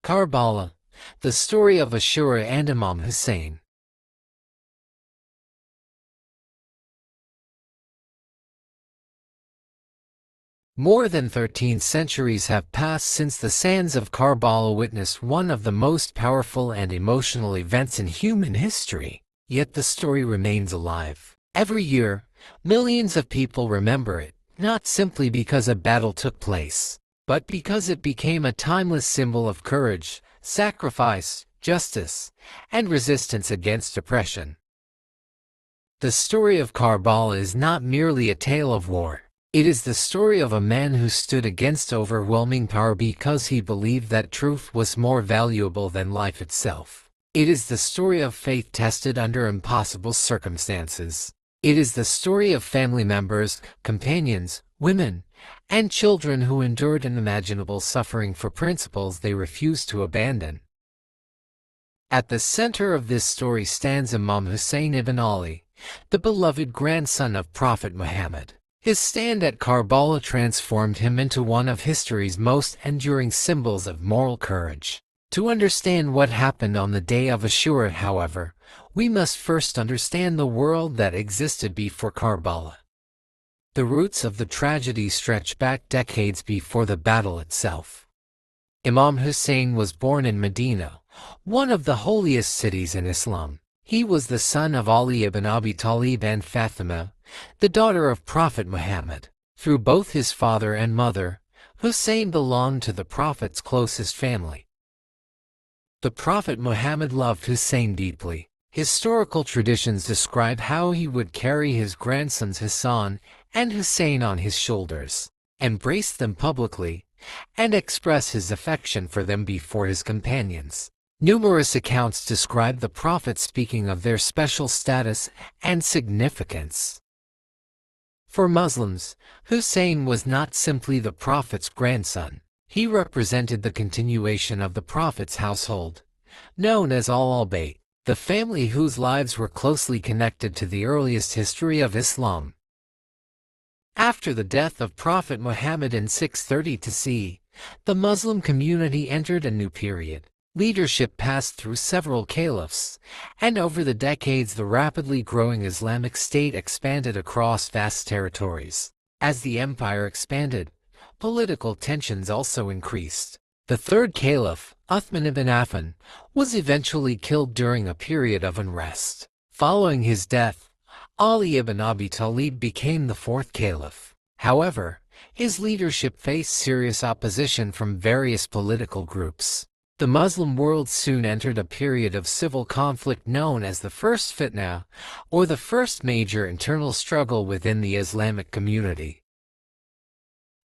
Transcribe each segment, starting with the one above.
Karbala, the story of Ashura and Imam Hussain. More than 13 centuries have passed since the sands of Karbala witnessed one of the most powerful and emotional events in human history. Yet the story remains alive. Every year, millions of people remember it, not simply because a battle took place, but because it became a timeless symbol of courage, sacrifice, justice, and resistance against oppression. The story of Karbala is not merely a tale of war. It is the story of a man who stood against overwhelming power because he believed that truth was more valuable than life itself. It is the story of faith tested under impossible circumstances. It is the story of family members, companions, women, and children who endured unimaginable suffering for principles they refused to abandon. At the center of this story stands Imam Husayn ibn Ali, the beloved grandson of Prophet Muhammad. His stand at Karbala transformed him into one of history's most enduring symbols of moral courage. To understand what happened on the day of Ashura, however, we must first understand the world that existed before Karbala. The roots of the tragedy stretch back decades before the battle itself. Imam Hussain was born in Medina, one of the holiest cities in Islam. He was the son of Ali ibn Abi Talib and Fatima, the daughter of Prophet Muhammad. Through both his father and mother, Hussain belonged to the Prophet's closest family. The Prophet Muhammad loved Hussain deeply. Historical traditions describe how he would carry his grandsons Hassan and Hussain on his shoulders, embrace them publicly, and express his affection for them before his companions. Numerous accounts describe the Prophet speaking of their special status and significance. For Muslims, Hussain was not simply the Prophet's grandson. He represented the continuation of the Prophet's household, known as al-Bayt, the family whose lives were closely connected to the earliest history of Islam. After the death of Prophet Muhammad in 630 CE, the Muslim community entered a new period. Leadership passed through several caliphs, and over the decades the rapidly growing Islamic State expanded across vast territories. As the empire expanded, political tensions also increased. The third caliph, Uthman ibn Affan, was eventually killed during a period of unrest. Following his death, Ali ibn Abi Talib became the fourth caliph. However, his leadership faced serious opposition from various political groups. The Muslim world soon entered a period of civil conflict known as the First Fitna, or the first major internal struggle within the Islamic community.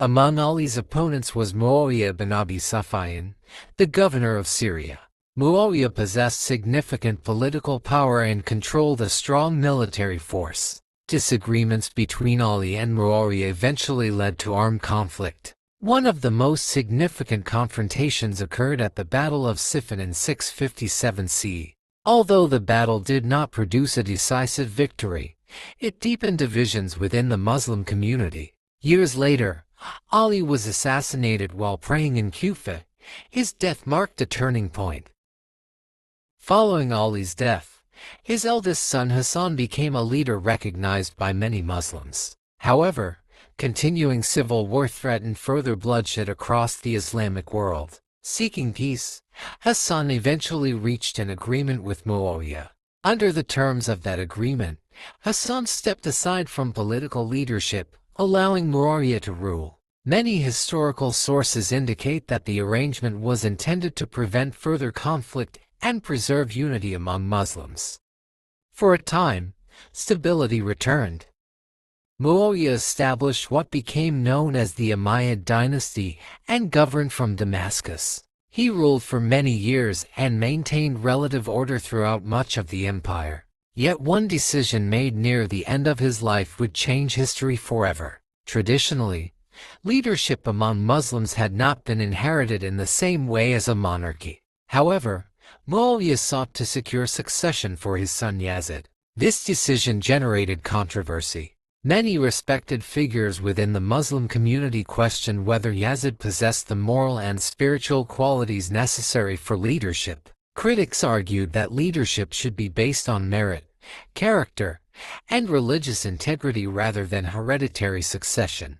Among Ali's opponents was Muawiyah ibn Abi Sufyan, the governor of Syria. Muawiyah possessed significant political power and controlled a strong military force. Disagreements between Ali and Muawiyah eventually led to armed conflict. One of the most significant confrontations occurred at the Battle of Siffin in 657 CE. Although the battle did not produce a decisive victory, it deepened divisions within the Muslim community. Years later, Ali was assassinated while praying in Kufa. His death marked a turning point. Following Ali's death, his eldest son Hassan became a leader recognized by many Muslims. However, continuing civil war threatened further bloodshed across the Islamic world. Seeking peace, Hassan eventually reached an agreement with Muawiyah. Under the terms of that agreement, Hassan stepped aside from political leadership, allowing Muawiyah to rule. Many historical sources indicate that the arrangement was intended to prevent further conflict and preserve unity among Muslims. For a time, stability returned. Muawiyah established what became known as the Umayyad dynasty and governed from Damascus. He ruled for many years and maintained relative order throughout much of the empire. Yet one decision made near the end of his life would change history forever. Traditionally, leadership among Muslims had not been inherited in the same way as a monarchy. However, Muawiyah sought to secure succession for his son Yazid. This decision generated controversy. Many respected figures within the Muslim community questioned whether Yazid possessed the moral and spiritual qualities necessary for leadership. Critics argued that leadership should be based on merit, character, and religious integrity rather than hereditary succession.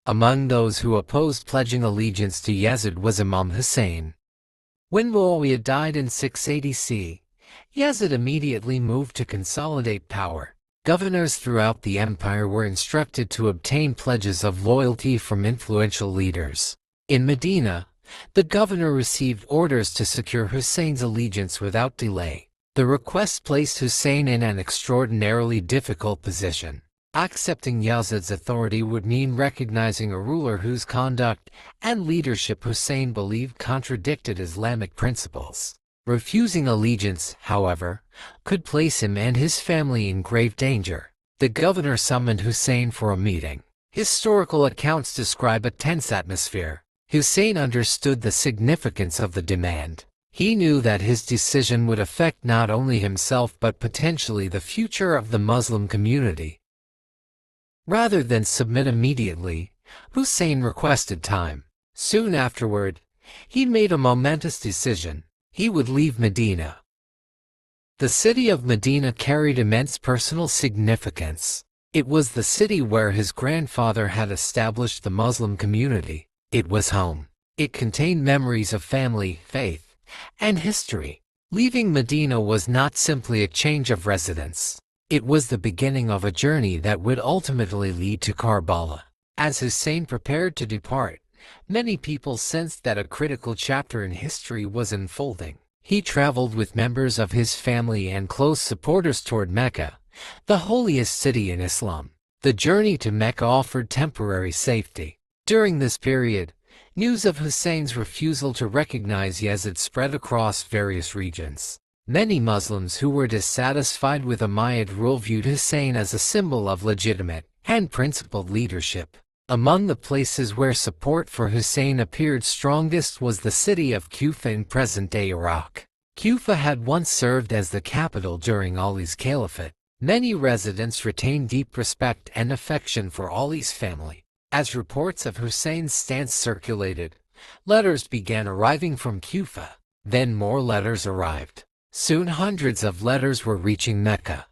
Among those who opposed pledging allegiance to Yazid was Imam Hussain. When Muawiyah died in 680 CE, Yazid immediately moved to consolidate power. Governors throughout the empire were instructed to obtain pledges of loyalty from influential leaders. In Medina, the governor received orders to secure Hussein's allegiance without delay. The request placed Husayn in an extraordinarily difficult position. Accepting Yazid's authority would mean recognizing a ruler whose conduct and leadership Husayn believed contradicted Islamic principles. Refusing allegiance, however, could place him and his family in grave danger. The governor summoned Husayn for a meeting. Historical accounts describe a tense atmosphere. Husayn understood the significance of the demand. He knew that his decision would affect not only himself but potentially the future of the Muslim community. Rather than submit immediately, Husayn requested time. Soon afterward, he made a momentous decision. He would leave Medina. The city of Medina carried immense personal significance. It was the city where his grandfather had established the Muslim community. It was home. It contained memories of family, faith, and history. Leaving Medina was not simply a change of residence. It was the beginning of a journey that would ultimately lead to Karbala. As Husayn prepared to depart, many people sensed that a critical chapter in history was unfolding. He traveled with members of his family and close supporters toward Mecca, the holiest city in Islam. The journey to Mecca offered temporary safety. During this period, news of Husayn's refusal to recognize Yazid spread across various regions. Many Muslims who were dissatisfied with Umayyad rule viewed Husayn as a symbol of legitimate and principled leadership. Among the places where support for Husayn appeared strongest was the city of Kufa in present-day Iraq. Kufa had once served as the capital during Ali's caliphate. Many residents retained deep respect and affection for Ali's family. As reports of Husayn's stance circulated, letters began arriving from Kufa. Then more letters arrived. Soon hundreds of letters were reaching Mecca.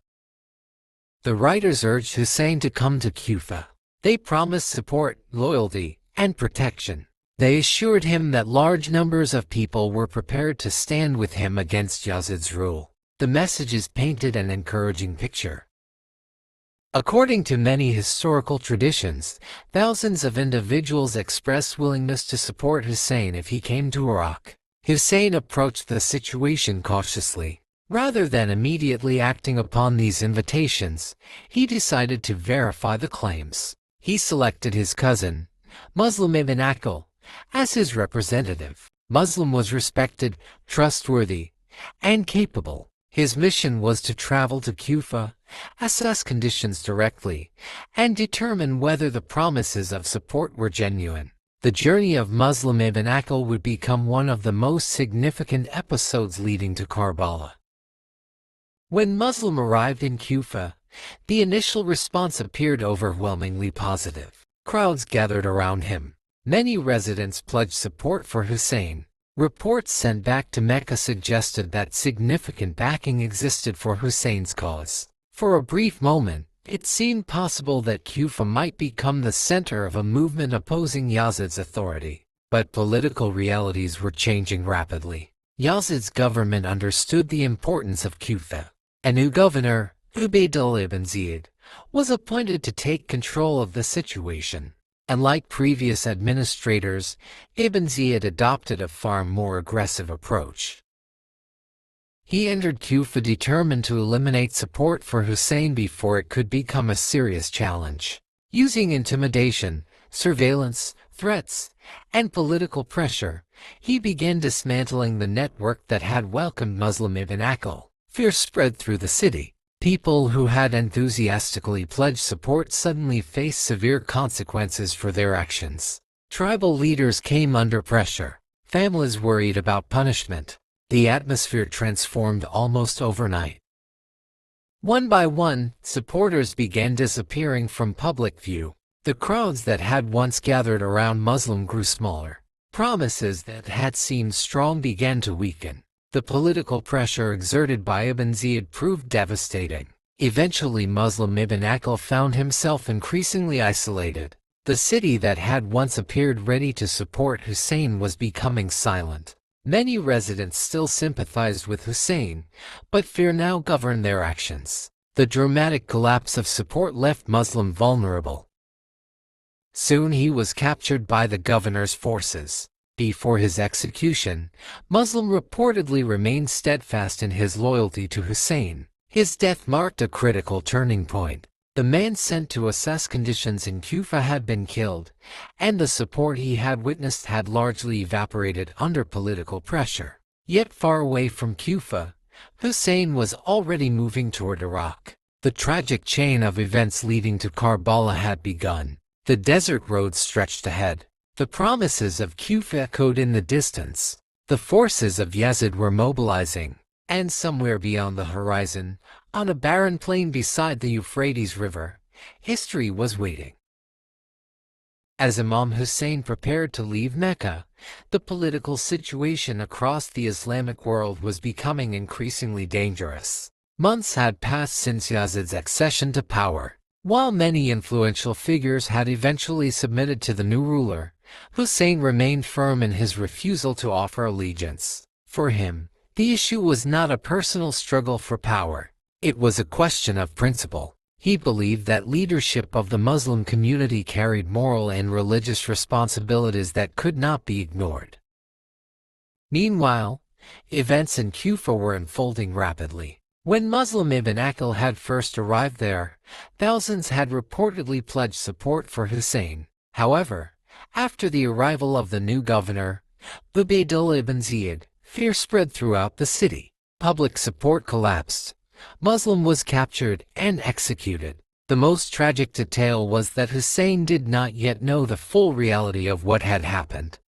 The writers urged Husayn to come to Kufa. They promised support, loyalty, and protection. They assured him that large numbers of people were prepared to stand with him against Yazid's rule. The messages painted an encouraging picture. According to many historical traditions, thousands of individuals expressed willingness to support Husayn if he came to Iraq. Husayn approached the situation cautiously. Rather than immediately acting upon these invitations, he decided to verify the claims. He selected his cousin, Muslim ibn Ali, as his representative. Muslim was respected, trustworthy, and capable. His mission was to travel to Kufa, assess conditions directly, and determine whether the promises of support were genuine. The journey of Muslim ibn Ali would become one of the most significant episodes leading to Karbala. When Muslim arrived in Kufa, the initial response appeared overwhelmingly positive. Crowds gathered around him. Many residents pledged support for Husayn. Reports sent back to Mecca suggested that significant backing existed for Husayn's cause. For a brief moment, it seemed possible that Kufa might become the center of a movement opposing Yazid's authority. But political realities were changing rapidly. Yazid's government understood the importance of Kufa. A new governor, Ubaydullah ibn Ziyad, was appointed to take control of the situation. Unlike previous administrators, Ibn Ziyad adopted a far more aggressive approach. He entered Kufa determined to eliminate support for Husayn before it could become a serious challenge. Using intimidation, surveillance, threats, and political pressure, he began dismantling the network that had welcomed Muslim ibn Ali. Fear spread through the city. People who had enthusiastically pledged support suddenly faced severe consequences for their actions. Tribal leaders came under pressure. Families worried about punishment. The atmosphere transformed almost overnight. One by one, supporters began disappearing from public view. The crowds that had once gathered around Muslim grew smaller. Promises that had seemed strong began to weaken. The political pressure exerted by Ibn Ziyad proved devastating. Eventually Muslim Ibn Aqil found himself increasingly isolated. The city that had once appeared ready to support Husayn was becoming silent. Many residents still sympathized with Husayn, but fear now governed their actions. The dramatic collapse of support left Muslim vulnerable. Soon he was captured by the governor's forces. Before his execution, Muslim reportedly remained steadfast in his loyalty to Husayn. His death marked a critical turning point. The man sent to assess conditions in Kufa had been killed, and the support he had witnessed had largely evaporated under political pressure. Yet far away from Kufa, Husayn was already moving toward Iraq. The tragic chain of events leading to Karbala had begun. The desert road stretched ahead. The promises of Kufa echoed in the distance. The forces of Yazid were mobilizing, and somewhere beyond the horizon, on a barren plain beside the Euphrates River, history was waiting. As Imam Hussain prepared to leave Mecca, the political situation across the Islamic world was becoming increasingly dangerous. Months had passed since Yazid's accession to power. While many influential figures had eventually submitted to the new ruler, Husayn remained firm in his refusal to offer allegiance. For him, the issue was not a personal struggle for power. It was a question of principle. He believed that leadership of the Muslim community carried moral and religious responsibilities that could not be ignored. Meanwhile, events in Kufa were unfolding rapidly. When Muslim Ibn Aqil had first arrived there, thousands had reportedly pledged support for Husayn. However, after the arrival of the new governor, Ubaydullah ibn Ziyad, fear spread throughout the city. Public support collapsed. Muslim was captured and executed. The most tragic detail was that Husayn did not yet know the full reality of what had happened.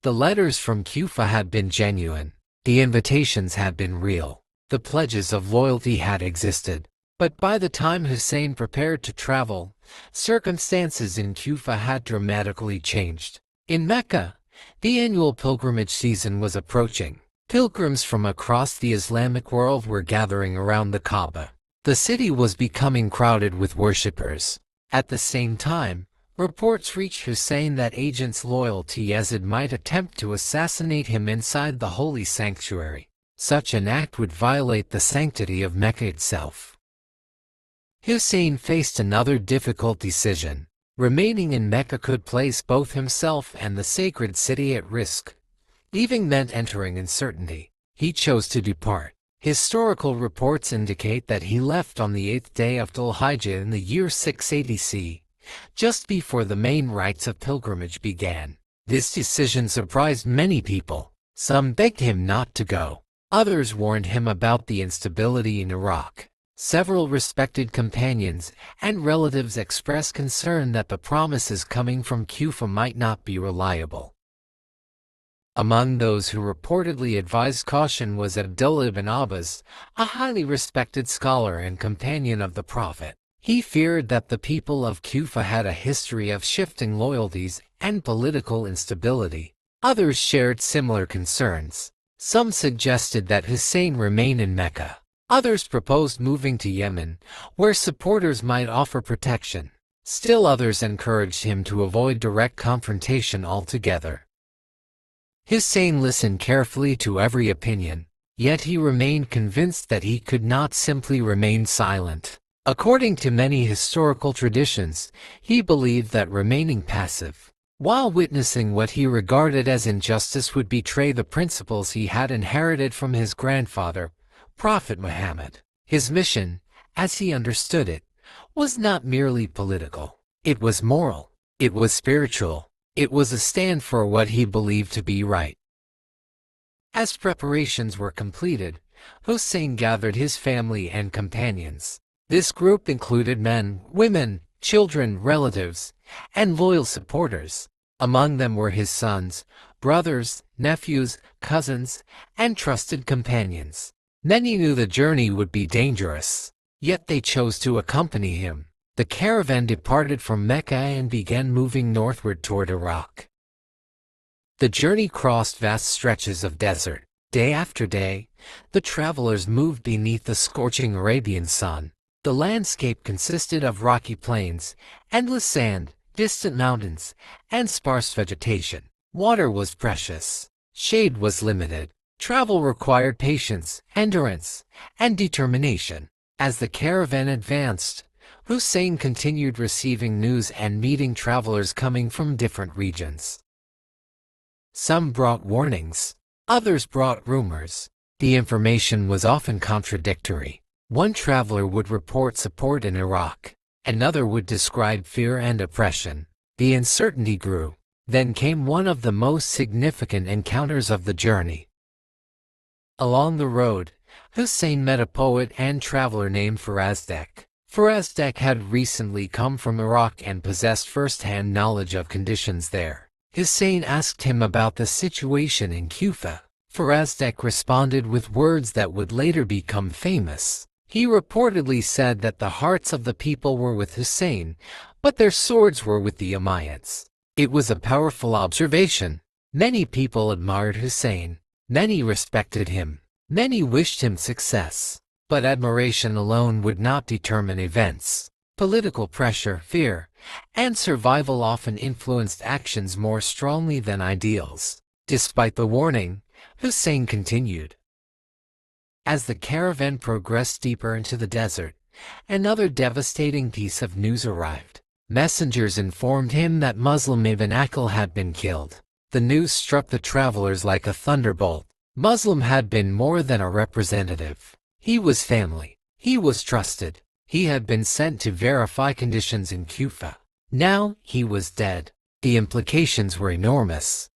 The letters from Kufa had been genuine. The invitations had been real. The pledges of loyalty had existed. But by the time Husayn prepared to travel, circumstances in Kufa had dramatically changed. In Mecca, the annual pilgrimage season was approaching. Pilgrims from across the Islamic world were gathering around the Kaaba. The city was becoming crowded with worshippers. At the same time, reports reached Husayn that agents loyal to Yazid might attempt to assassinate him inside the holy sanctuary. Such an act would violate the sanctity of Mecca itself. Husayn faced another difficult decision. Remaining in Mecca could place both himself and the sacred city at risk. Leaving meant entering uncertainty. He chose to depart. Historical reports indicate that he left on the 8th day of Dhul-Hijjah in the year 680 CE, just before the main rites of pilgrimage began. This decision surprised many people. Some begged him not to go. Others warned him about the instability in Iraq. Several respected companions and relatives expressed concern that the promises coming from Kufa might not be reliable. Among those who reportedly advised caution was Abdullah ibn Abbas, a highly respected scholar and companion of the Prophet. He feared that the people of Kufa had a history of shifting loyalties and political instability. Others shared similar concerns. Some suggested that Husayn remain in Mecca. Others proposed moving to Yemen, where supporters might offer protection. Still others encouraged him to avoid direct confrontation altogether. Husayn listened carefully to every opinion, yet he remained convinced that he could not simply remain silent. According to many historical traditions, he believed that remaining passive, while witnessing what he regarded as injustice, would betray the principles he had inherited from his grandfather, Prophet Muhammad. His mission, as he understood it, was not merely political. It was moral. It was spiritual. It was a stand for what he believed to be right. As preparations were completed, Husayn gathered his family and companions. This group included men, women, children, relatives, and loyal supporters. Among them were his sons, brothers, nephews, cousins, and trusted companions. Many knew the journey would be dangerous, yet they chose to accompany him. The caravan departed from Mecca and began moving northward toward Iraq. The journey crossed vast stretches of desert. Day after day, the travelers moved beneath the scorching Arabian sun. The landscape consisted of rocky plains, endless sand, distant mountains, and sparse vegetation. Water was precious. Shade was limited. Travel required patience, endurance, and determination. As the caravan advanced, Husayn continued receiving news and meeting travelers coming from different regions. Some brought warnings, others brought rumors. The information was often contradictory. One traveler would report support in Iraq, another would describe fear and oppression. The uncertainty grew. Then came one of the most significant encounters of the journey. Along the road, Husayn met a poet and traveler named Farazdaq. Farazdaq had recently come from Iraq and possessed first-hand knowledge of conditions there. Husayn asked him about the situation in Kufa. Farazdaq responded with words that would later become famous. He reportedly said that the hearts of the people were with Husayn, but their swords were with the Umayyads. It was a powerful observation. Many people admired Husayn. Many respected him. Many wished him success. But admiration alone would not determine events. Political pressure, fear, and survival often influenced actions more strongly than ideals. Despite the warning, Husayn continued. As the caravan progressed deeper into the desert, another devastating piece of news arrived. Messengers informed him that Muslim ibn Ali had been killed. The news struck the travelers like a thunderbolt. Muslim had been more than a representative. He was family. He was trusted. He had been sent to verify conditions in Kufa. Now he was dead. The implications were enormous.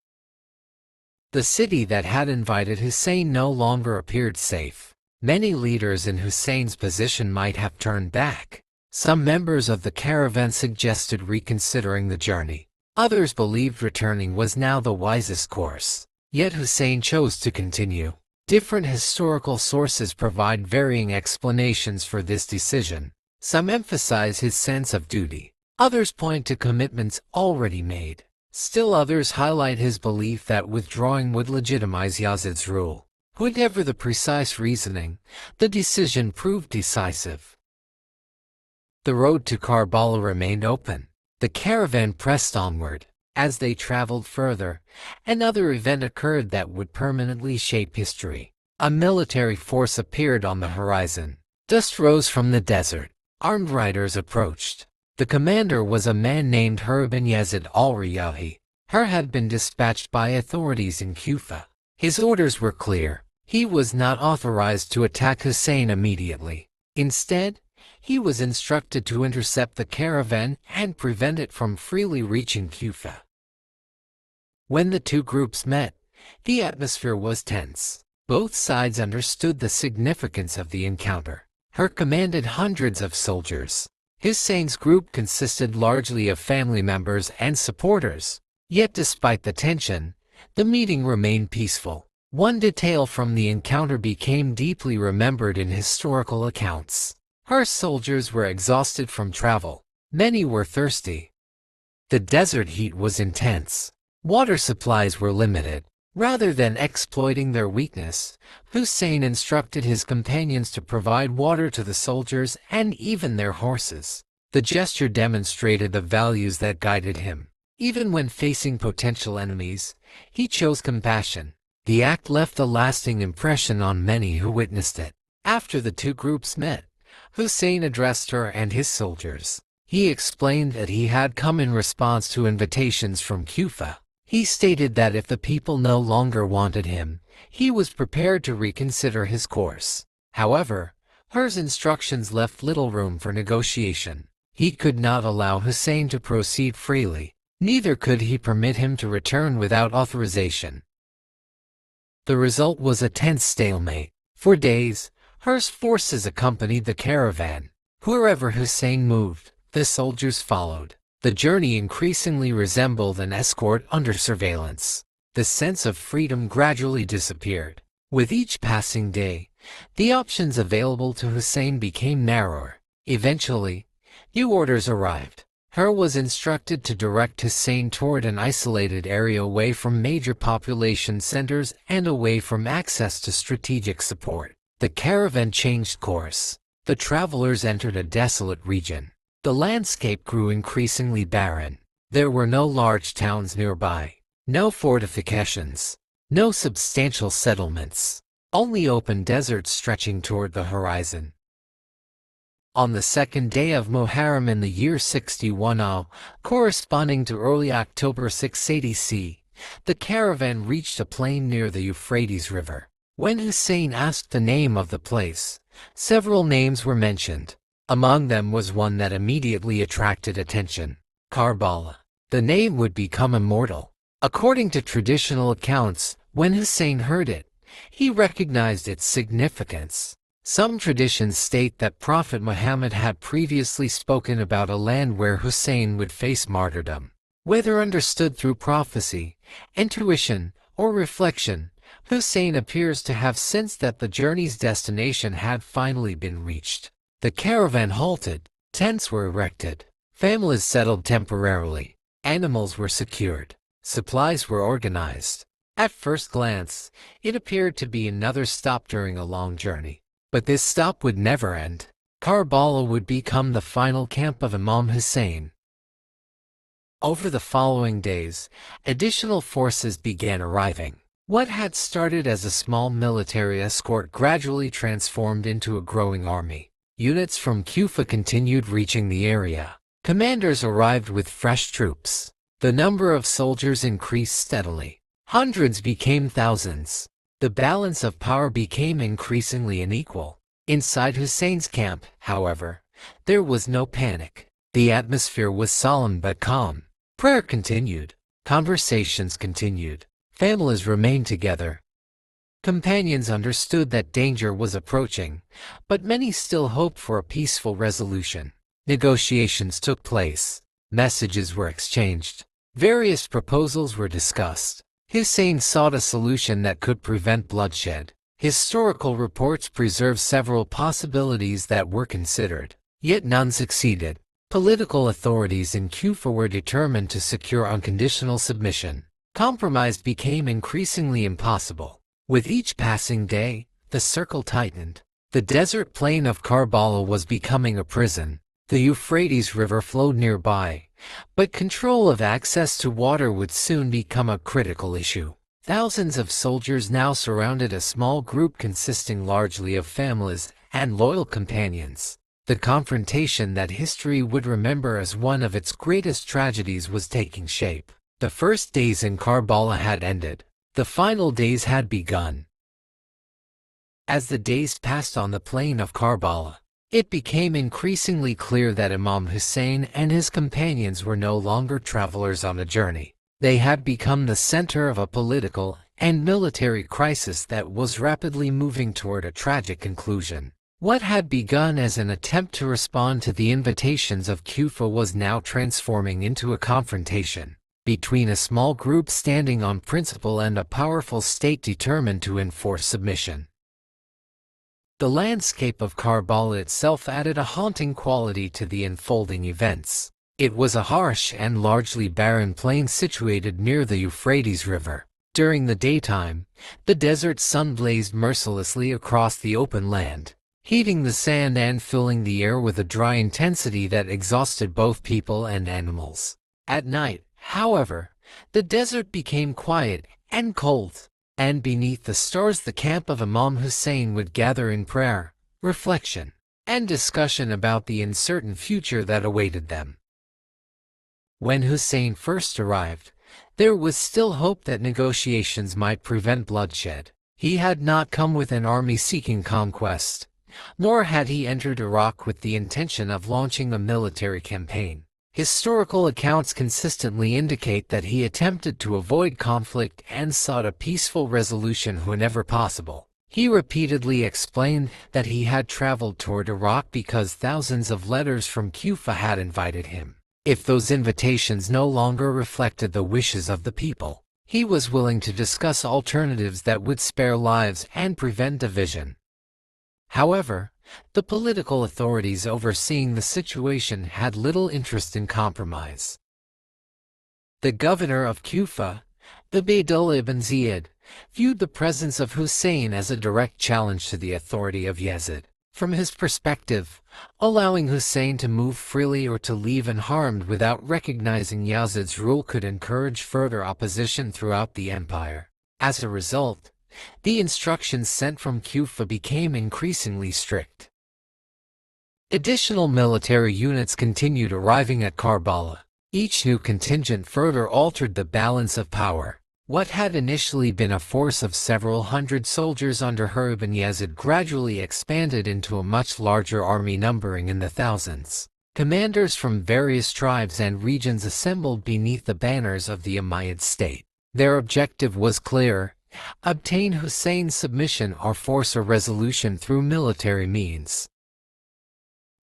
The city that had invited Husayn no longer appeared safe. Many leaders in Husayn's position might have turned back. Some members of the caravan suggested reconsidering the journey. Others believed returning was now the wisest course. Yet Husayn chose to continue. Different historical sources provide varying explanations for this decision. Some emphasize his sense of duty. Others point to commitments already made. Still others highlight his belief that withdrawing would legitimize Yazid's rule. Whatever the precise reasoning, the decision proved decisive. The road to Karbala remained open. The caravan pressed onward. As they traveled further, another event occurred that would permanently shape history. A military force appeared on the horizon. Dust rose from the desert. Armed riders approached. The commander was a man named Hur bin Yazid al-Riyahi. Hur had been dispatched by authorities in Kufa. His orders were clear. He was not authorized to attack Husayn immediately. Instead, he was instructed to intercept the caravan and prevent it from freely reaching Kufa. When the two groups met, the atmosphere was tense. Both sides understood the significance of the encounter. Hur commanded hundreds of soldiers. Husayn's group consisted largely of family members and supporters. Yet despite the tension, the meeting remained peaceful. One detail from the encounter became deeply remembered in historical accounts. Hur's soldiers were exhausted from travel. Many were thirsty. The desert heat was intense. Water supplies were limited. Rather than exploiting their weakness, Husayn instructed his companions to provide water to the soldiers and even their horses. The gesture demonstrated the values that guided him. Even when facing potential enemies, he chose compassion. The act left a lasting impression on many who witnessed it. After the two groups met, Husayn addressed Hur and his soldiers. He explained that he had come in response to invitations from Kufa. He stated that if the people no longer wanted him, he was prepared to reconsider his course. However, Hur's instructions left little room for negotiation. He could not allow Husayn to proceed freely. Neither could he permit him to return without authorization. The result was a tense stalemate. For days, Hur's forces accompanied the caravan. Wherever Husayn moved, the soldiers followed. The journey increasingly resembled an escort under surveillance. The sense of freedom gradually disappeared. With each passing day, the options available to Husayn became narrower. Eventually, new orders arrived. Her was instructed to direct Husayn toward an isolated area away from major population centers and away from access to strategic support. The caravan changed course. The travelers entered a desolate region. The landscape grew increasingly barren. There were no large towns nearby, no fortifications, no substantial settlements, only open deserts stretching toward the horizon. On the second day of Muharram in the year 61 corresponding to early October 680 C, the caravan reached a plain near the Euphrates River. When Husayn asked the name of the place, several names were mentioned. Among them was one that immediately attracted attention: Karbala. The name would become immortal. According to traditional accounts, when Husayn heard it, he recognized its significance. Some traditions state that Prophet Muhammad had previously spoken about a land where Husayn would face martyrdom. Whether understood through prophecy, intuition, or reflection, Husayn appears to have sensed that the journey's destination had finally been reached. The caravan halted, tents were erected, families settled temporarily, animals were secured, supplies were organized. At first glance, it appeared to be another stop during a long journey. But this stop would never end. Karbala would become the final camp of Imam Hussain. Over the following days, additional forces began arriving. What had started as a small military escort gradually transformed into a growing army. Units from Kufa continued reaching the area. Commanders arrived with fresh troops. The number of soldiers increased steadily. Hundreds became thousands. The balance of power became increasingly unequal. Inside Husayn's camp, however, there was no panic. The atmosphere was solemn but calm. Prayer continued. Conversations continued. Families remained together. Companions understood that danger was approaching, but many still hoped for a peaceful resolution. Negotiations took place. Messages were exchanged. Various proposals were discussed. Husayn sought a solution that could prevent bloodshed. Historical reports preserve several possibilities that were considered, yet none succeeded. Political authorities in Kufa were determined to secure unconditional submission. Compromise became increasingly impossible. With each passing day, the circle tightened. The desert plain of Karbala was becoming a prison. The Euphrates River flowed nearby, but control of access to water would soon become a critical issue. Thousands of soldiers now surrounded a small group consisting largely of families and loyal companions. The confrontation that history would remember as one of its greatest tragedies was taking shape. The first days in Karbala had ended. The final days had begun. As the days passed on the plain of Karbala, it became increasingly clear that Imam Hussain and his companions were no longer travelers on a journey. They had become the center of a political and military crisis that was rapidly moving toward a tragic conclusion. What had begun as an attempt to respond to the invitations of Kufa was now transforming into a confrontation between a small group standing on principle and a powerful state determined to enforce submission. The landscape of Karbala itself added a haunting quality to the unfolding events. It was a harsh and largely barren plain situated near the Euphrates River. During the daytime, the desert sun blazed mercilessly across the open land, heating the sand and filling the air with a dry intensity that exhausted both people and animals. At night, however, the desert became quiet and cold, and beneath the stars the camp of Imam Hussain would gather in prayer, reflection, and discussion about the uncertain future that awaited them. When Husayn first arrived, there was still hope that negotiations might prevent bloodshed. He had not come with an army seeking conquest, nor had he entered Iraq with the intention of launching a military campaign. Historical accounts consistently indicate that he attempted to avoid conflict and sought a peaceful resolution whenever possible. He repeatedly explained that he had traveled toward Iraq because thousands of letters from Kufa had invited him. If those invitations no longer reflected the wishes of the people, he was willing to discuss alternatives that would spare lives and prevent division. However, the political authorities overseeing the situation had little interest in compromise. The governor of Kufa, Abdullah ibn Ziyad, viewed the presence of Husayn as a direct challenge to the authority of Yazid. From his perspective, allowing Husayn to move freely or to leave unharmed without recognizing Yazid's rule could encourage further opposition throughout the empire. As a result, the instructions sent from Kufa became increasingly strict. Additional military units continued arriving at Karbala. Each new contingent further altered the balance of power. What had initially been a force of several hundred soldiers under Husayn ibn Yazid gradually expanded into a much larger army numbering in the thousands. Commanders from various tribes and regions assembled beneath the banners of the Umayyad state. Their objective was clear: obtain Husayn's submission or force a resolution through military means.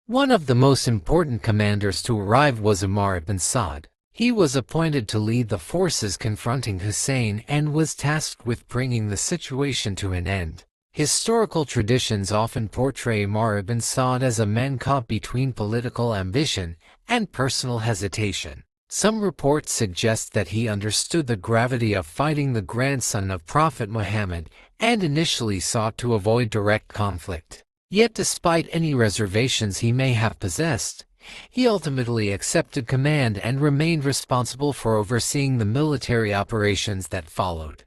One of the most important commanders to arrive was Umar ibn Sa'd. He was appointed to lead the forces confronting Husayn and was tasked with bringing the situation to an end. Historical traditions often portray Umar ibn Sa'd as a man caught between political ambition and personal hesitation. Some reports suggest that he understood the gravity of fighting the grandson of Prophet Muhammad and initially sought to avoid direct conflict. Yet despite any reservations he may have possessed, he ultimately accepted command and remained responsible for overseeing the military operations that followed.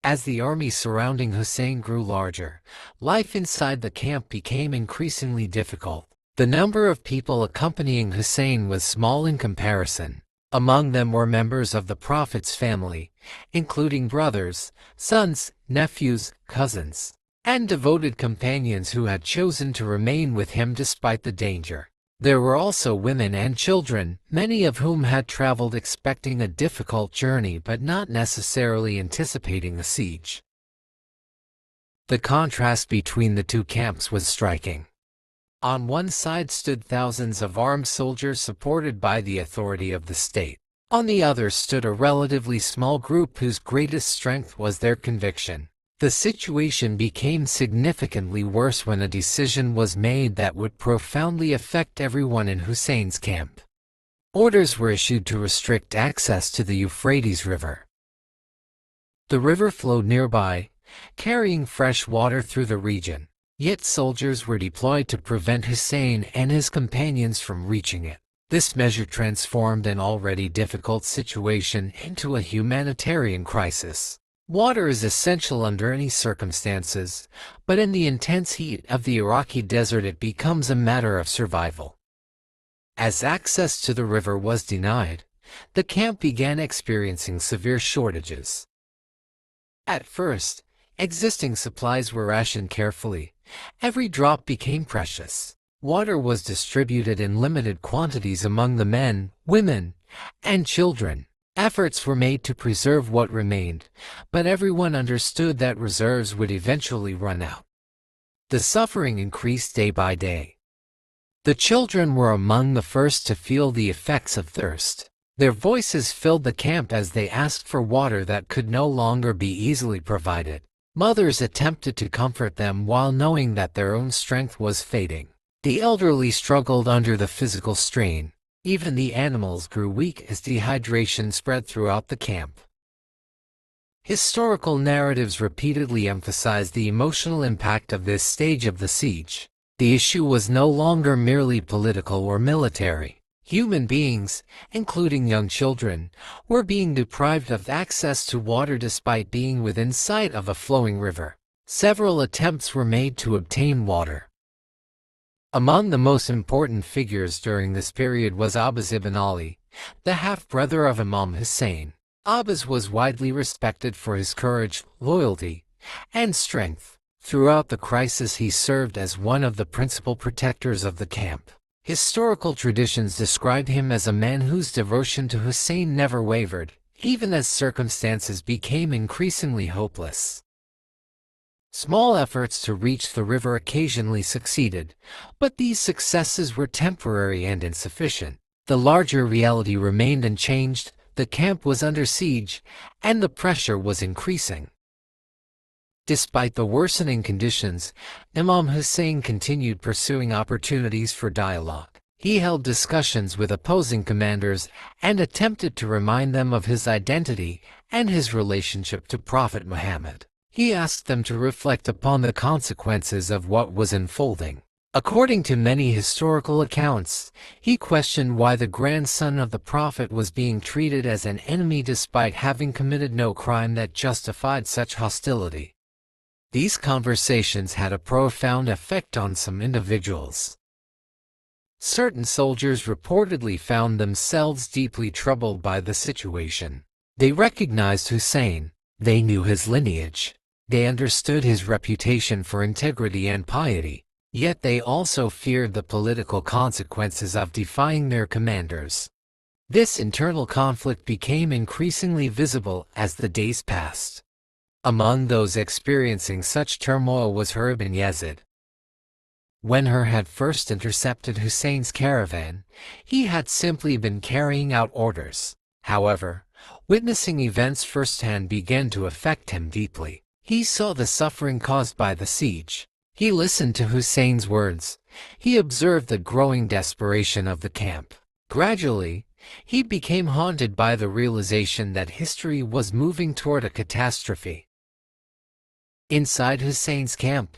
As the army surrounding Husayn grew larger, life inside the camp became increasingly difficult. The number of people accompanying Husayn was small in comparison. Among them were members of the Prophet's family, including brothers, sons, nephews, cousins, and devoted companions who had chosen to remain with him despite the danger. There were also women and children, many of whom had traveled expecting a difficult journey but not necessarily anticipating a siege. The contrast between the two camps was striking. On one side stood thousands of armed soldiers supported by the authority of the state. On the other stood a relatively small group whose greatest strength was their conviction. The situation became significantly worse when a decision was made that would profoundly affect everyone in Husayn's camp. Orders were issued to restrict access to the Euphrates River. The river flowed nearby, carrying fresh water through the region. Yet soldiers were deployed to prevent Husayn and his companions from reaching it. This measure transformed an already difficult situation into a humanitarian crisis. Water is essential under any circumstances, but in the intense heat of the Iraqi desert it becomes a matter of survival. As access to the river was denied, the camp began experiencing severe shortages. At first, existing supplies were rationed carefully. Every drop became precious. Water was distributed in limited quantities among the men, women, and children. Efforts were made to preserve what remained, but everyone understood that reserves would eventually run out. The suffering increased day by day. The children were among the first to feel the effects of thirst. Their voices filled the camp as they asked for water that could no longer be easily provided. Mothers attempted to comfort them while knowing that their own strength was fading. The elderly struggled under the physical strain. Even the animals grew weak as dehydration spread throughout the camp. Historical narratives repeatedly emphasized the emotional impact of this stage of the siege. The issue was no longer merely political or military. Human beings, including young children, were being deprived of access to water despite being within sight of a flowing river. Several attempts were made to obtain water. Among the most important figures during this period was Abbas ibn Ali, the half-brother of Imam Hussain. Abbas was widely respected for his courage, loyalty, and strength. Throughout the crisis he served as one of the principal protectors of the camp. Historical traditions describe him as a man whose devotion to Husayn never wavered, even as circumstances became increasingly hopeless. Small efforts to reach the river occasionally succeeded, but these successes were temporary and insufficient. The larger reality remained unchanged, the camp was under siege, and the pressure was increasing. Despite the worsening conditions, Imam Hussain continued pursuing opportunities for dialogue. He held discussions with opposing commanders and attempted to remind them of his identity and his relationship to Prophet Muhammad. He asked them to reflect upon the consequences of what was unfolding. According to many historical accounts, he questioned why the grandson of the Prophet was being treated as an enemy despite having committed no crime that justified such hostility. These conversations had a profound effect on some individuals. Certain soldiers reportedly found themselves deeply troubled by the situation. They recognized Husayn, they knew his lineage, they understood his reputation for integrity and piety, yet they also feared the political consequences of defying their commanders. This internal conflict became increasingly visible as the days passed. Among those experiencing such turmoil was Ashura ibn Yazid. When Ashura had first intercepted Husayn's caravan, he had simply been carrying out orders. However, witnessing events firsthand began to affect him deeply. He saw the suffering caused by the siege. He listened to Husayn's words. He observed the growing desperation of the camp. Gradually, he became haunted by the realization that history was moving toward a catastrophe. Inside Husayn's camp,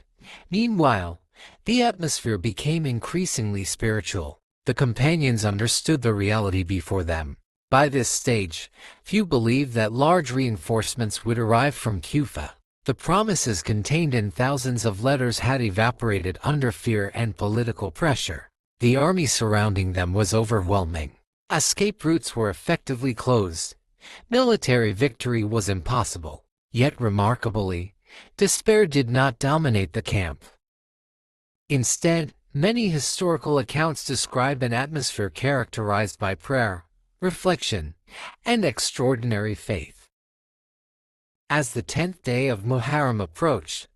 meanwhile, the atmosphere became increasingly spiritual. The companions understood the reality before them. By this stage, few believed that large reinforcements would arrive from Kufa. The promises contained in thousands of letters had evaporated under fear and political pressure. The army surrounding them was overwhelming. Escape routes were effectively closed. Military victory was impossible. Yet remarkably, despair did not dominate the camp. Instead, many historical accounts describe an atmosphere characterized by prayer, reflection, and extraordinary faith. As the 10th day of Muharram approached,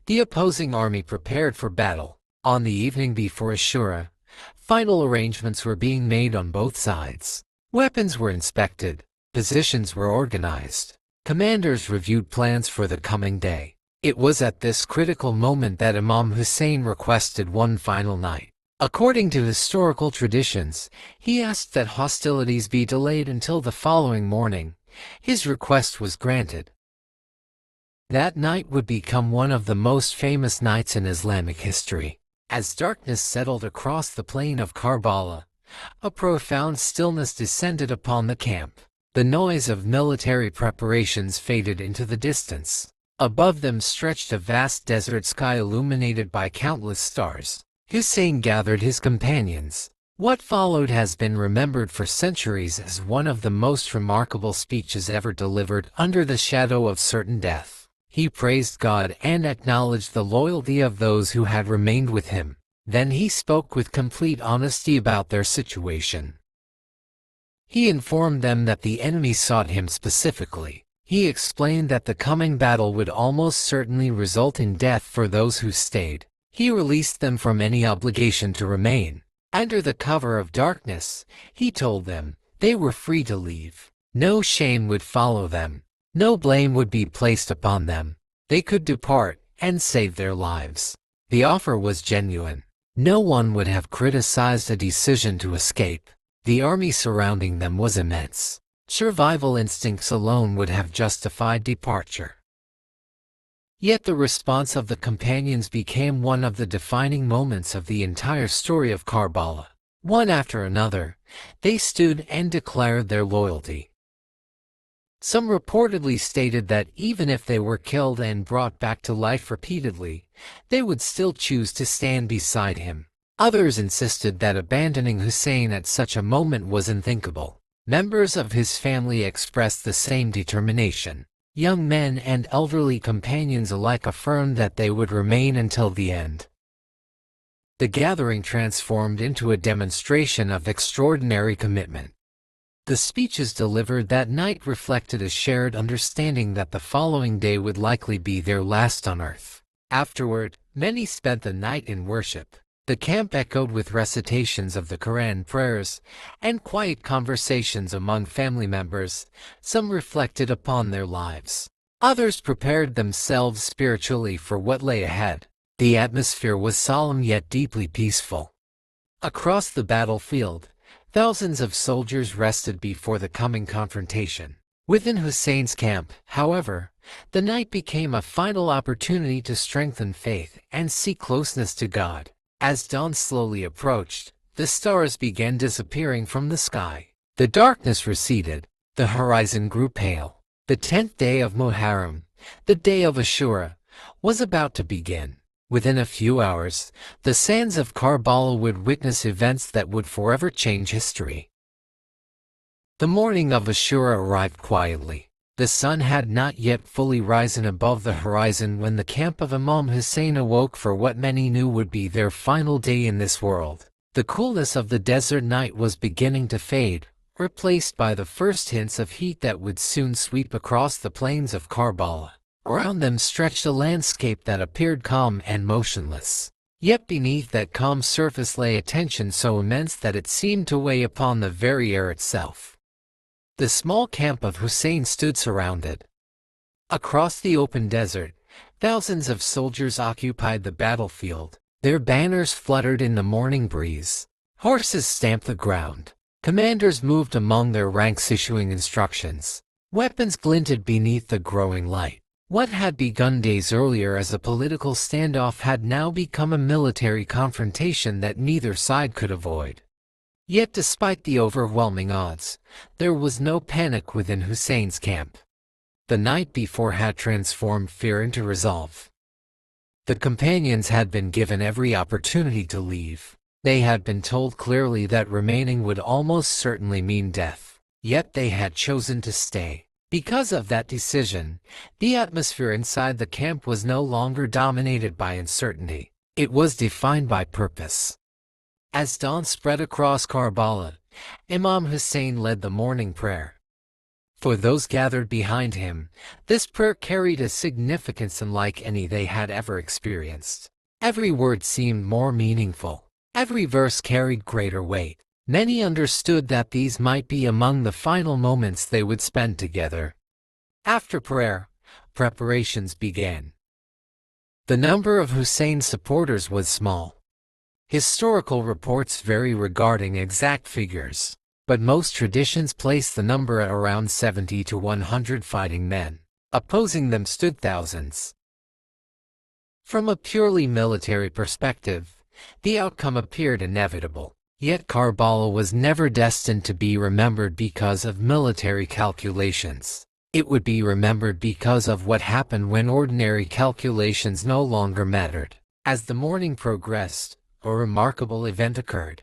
the opposing army prepared for battle. On the evening before Ashura, final arrangements were being made on both sides. Weapons were inspected, positions were organized, commanders reviewed plans for the coming day. It was at this critical moment that Imam Hussain requested one final night. According to historical traditions, he asked that hostilities be delayed until the following morning. His request was granted. That night would become one of the most famous nights in Islamic history. As darkness settled across the plain of Karbala, a profound stillness descended upon the camp. The noise of military preparations faded into the distance. Above them stretched a vast desert sky illuminated by countless stars. Husayn gathered his companions. What followed has been remembered for centuries as one of the most remarkable speeches ever delivered under the shadow of certain death. He praised God and acknowledged the loyalty of those who had remained with him. Then he spoke with complete honesty about their situation. He informed them that the enemy sought him specifically. He explained that the coming battle would almost certainly result in death for those who stayed. He released them from any obligation to remain. Under the cover of darkness, he told them they were free to leave. No shame would follow them. No blame would be placed upon them. They could depart and save their lives. The offer was genuine. No one would have criticized a decision to escape. The army surrounding them was immense. Survival instincts alone would have justified departure. Yet the response of the companions became one of the defining moments of the entire story of Karbala. One after another, they stood and declared their loyalty. Some reportedly stated that even if they were killed and brought back to life repeatedly, they would still choose to stand beside him. Others insisted that abandoning Husayn at such a moment was unthinkable. Members of his family expressed the same determination. Young men and elderly companions alike affirmed that they would remain until the end. The gathering transformed into a demonstration of extraordinary commitment. The speeches delivered that night reflected a shared understanding that the following day would likely be their last on earth. Afterward, many spent the night in worship. The camp echoed with recitations of the Quran, prayers, and quiet conversations among family members. Some reflected upon their lives. Others prepared themselves spiritually for what lay ahead. The atmosphere was solemn yet deeply peaceful. Across the battlefield, thousands of soldiers rested before the coming confrontation. Within Husayn's camp, however, the night became a final opportunity to strengthen faith and seek closeness to God. As dawn slowly approached, the stars began disappearing from the sky. The darkness receded. The horizon grew pale. The 10th day of Muharram, the day of Ashura, was about to begin. Within a few hours, the sands of Karbala would witness events that would forever change history. The morning of Ashura arrived quietly. The sun had not yet fully risen above the horizon when the camp of Imam Hussain awoke for what many knew would be their final day in this world. The coolness of the desert night was beginning to fade, replaced by the first hints of heat that would soon sweep across the plains of Karbala. Around them stretched a landscape that appeared calm and motionless. Yet beneath that calm surface lay a tension so immense that it seemed to weigh upon the very air itself. The small camp of Husayn stood surrounded. Across the open desert, thousands of soldiers occupied the battlefield. Their banners fluttered in the morning breeze. Horses stamped the ground. Commanders moved among their ranks issuing instructions. Weapons glinted beneath the growing light. What had begun days earlier as a political standoff had now become a military confrontation that neither side could avoid. Yet despite the overwhelming odds, there was no panic within Husayn's camp. The night before had transformed fear into resolve. The companions had been given every opportunity to leave. They had been told clearly that remaining would almost certainly mean death. Yet they had chosen to stay. Because of that decision, the atmosphere inside the camp was no longer dominated by uncertainty. It was defined by purpose. As dawn spread across Karbala, Imam Hussain led the morning prayer. For those gathered behind him, this prayer carried a significance unlike any they had ever experienced. Every word seemed more meaningful. Every verse carried greater weight. Many understood that these might be among the final moments they would spend together. After prayer, preparations began. The number of Husayn's supporters was small. Historical reports vary regarding exact figures, but most traditions place the number at around 70 to 100 fighting men. Opposing them stood thousands. From a purely military perspective, the outcome appeared inevitable. Yet Karbala was never destined to be remembered because of military calculations. It would be remembered because of what happened when ordinary calculations no longer mattered. As the morning progressed, a remarkable event occurred.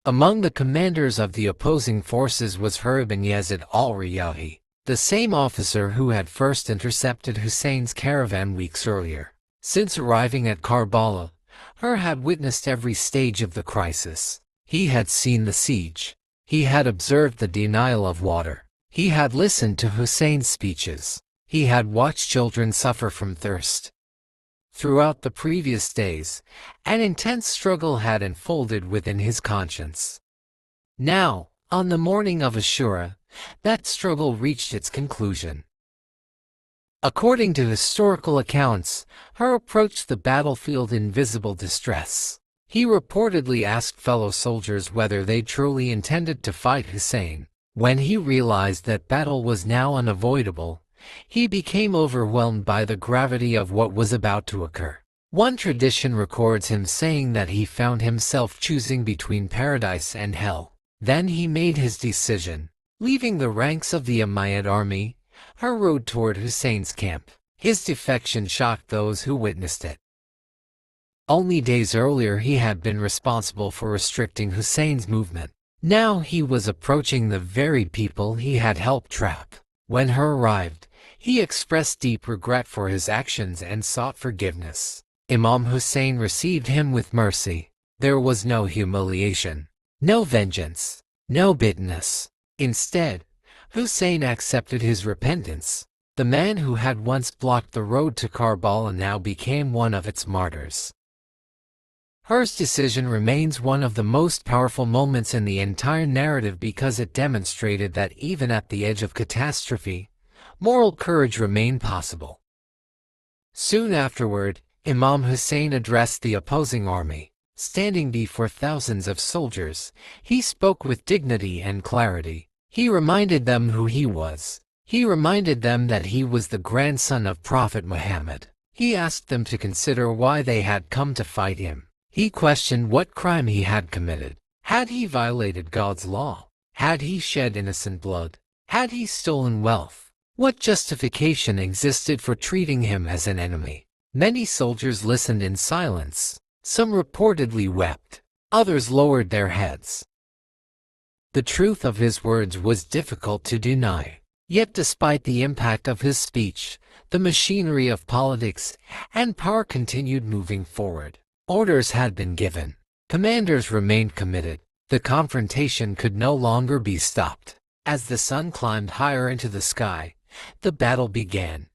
Among the commanders of the opposing forces was Hur ibn Yazid al-Riyahi, the same officer who had first intercepted Husayn's caravan weeks earlier. Since arriving at Karbala, Hur had witnessed every stage of the crisis. He had seen the siege. He had observed the denial of water. He had listened to Husayn's speeches. He had watched children suffer from thirst. Throughout the previous days, an intense struggle had unfolded within his conscience. Now, on the morning of Ashura, that struggle reached its conclusion. According to historical accounts, Hur approached the battlefield in visible distress. He reportedly asked fellow soldiers whether they truly intended to fight Husayn. When he realized that battle was now unavoidable, he became overwhelmed by the gravity of what was about to occur. One tradition records him saying that he found himself choosing between paradise and hell. Then he made his decision. Leaving the ranks of the Umayyad army, Hur rode toward Husayn's camp. His defection shocked those who witnessed it. Only days earlier he had been responsible for restricting Husayn's movement. Now he was approaching the very people he had helped trap. When Hur arrived, he expressed deep regret for his actions and sought forgiveness. Imam Hussain received him with mercy. There was no humiliation, no vengeance, no bitterness. Instead, Husayn accepted his repentance. The man who had once blocked the road to Karbala now became one of its martyrs. Hur's decision remains one of the most powerful moments in the entire narrative because it demonstrated that even at the edge of catastrophe, moral courage remained possible. Soon afterward, Imam Hussain addressed the opposing army. Standing before thousands of soldiers, he spoke with dignity and clarity. He reminded them who he was. He reminded them that he was the grandson of Prophet Muhammad. He asked them to consider why they had come to fight him. He questioned what crime he had committed. Had he violated God's law? Had he shed innocent blood? Had he stolen wealth? What justification existed for treating him as an enemy? Many soldiers listened in silence. Some reportedly wept. Others lowered their heads. The truth of his words was difficult to deny. Yet despite the impact of his speech, the machinery of politics and power continued moving forward. Orders had been given. Commanders remained committed. The confrontation could no longer be stopped. As the sun climbed higher into the sky, the battle began.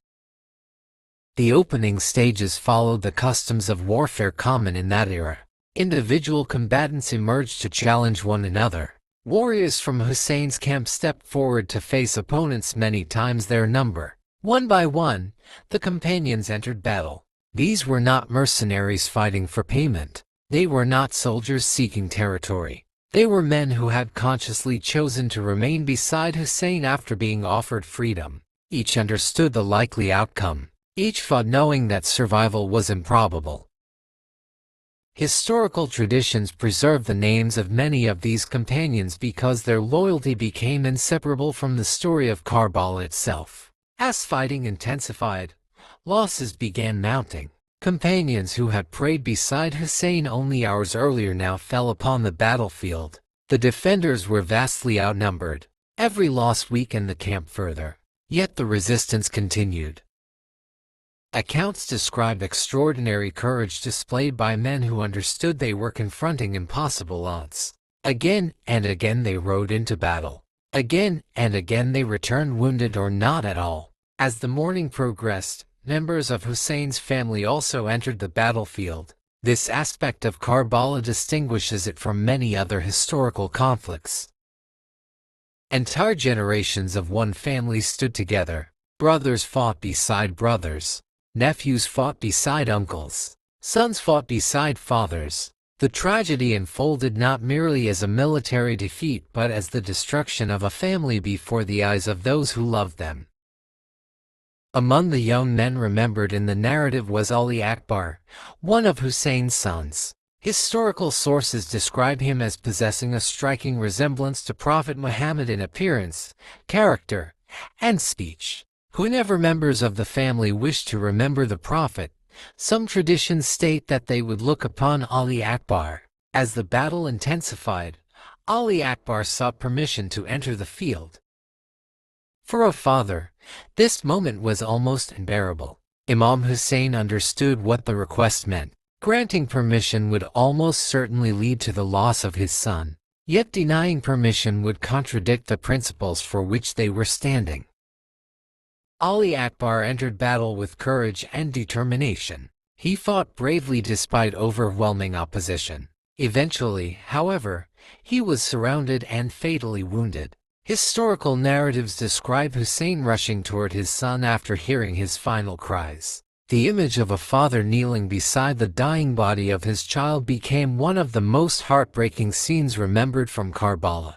The opening stages followed the customs of warfare common in that era. Individual combatants emerged to challenge one another. Warriors from Hussein's camp stepped forward to face opponents many times their number. One by one, the companions entered battle. These were not mercenaries fighting for payment. They were not soldiers seeking territory. They were men who had consciously chosen to remain beside Hussein after being offered freedom. Each understood the likely outcome. Each fought knowing that survival was improbable. Historical traditions preserve the names of many of these companions because their loyalty became inseparable from the story of Karbala itself. As fighting intensified, losses began mounting. Companions who had prayed beside Hussein only hours earlier now fell upon the battlefield. The defenders were vastly outnumbered. Every loss weakened the camp further. Yet the resistance continued. Accounts describe extraordinary courage displayed by men who understood they were confronting impossible odds. Again and again they rode into battle. Again and again they returned wounded or not at all. As the morning progressed, members of Hussein's family also entered the battlefield. This aspect of Karbala distinguishes it from many other historical conflicts. Entire generations of one family stood together. Brothers fought beside brothers. Nephews fought beside uncles. Sons fought beside fathers. The tragedy unfolded not merely as a military defeat but as the destruction of a family before the eyes of those who loved them. Among the young men remembered in the narrative was Ali Akbar, one of Hussein's sons. Historical sources describe him as possessing a striking resemblance to Prophet Muhammad in appearance, character, and speech. Whenever members of the family wished to remember the Prophet, some traditions state that they would look upon Ali Akbar. As the battle intensified, Ali Akbar sought permission to enter the field. For a father, this moment was almost unbearable. Imam Hussain understood what the request meant. Granting permission would almost certainly lead to the loss of his son, yet denying permission would contradict the principles for which they were standing. Ali Akbar entered battle with courage and determination. He fought bravely despite overwhelming opposition. Eventually, however, he was surrounded and fatally wounded. Historical narratives describe Hussein rushing toward his son after hearing his final cries. The image of a father kneeling beside the dying body of his child became one of the most heartbreaking scenes remembered from Karbala.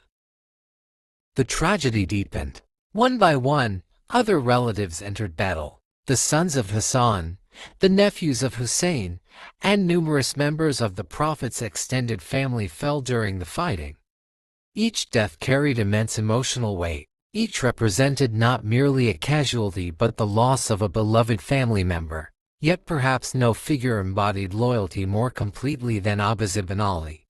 The tragedy deepened. One by one, other relatives entered battle. The sons of Hassan, the nephews of Hussein, and numerous members of the Prophet's extended family fell during the fighting. Each death carried immense emotional weight. Each represented not merely a casualty but the loss of a beloved family member. Yet perhaps no figure embodied loyalty more completely than Abbas ibn Ali.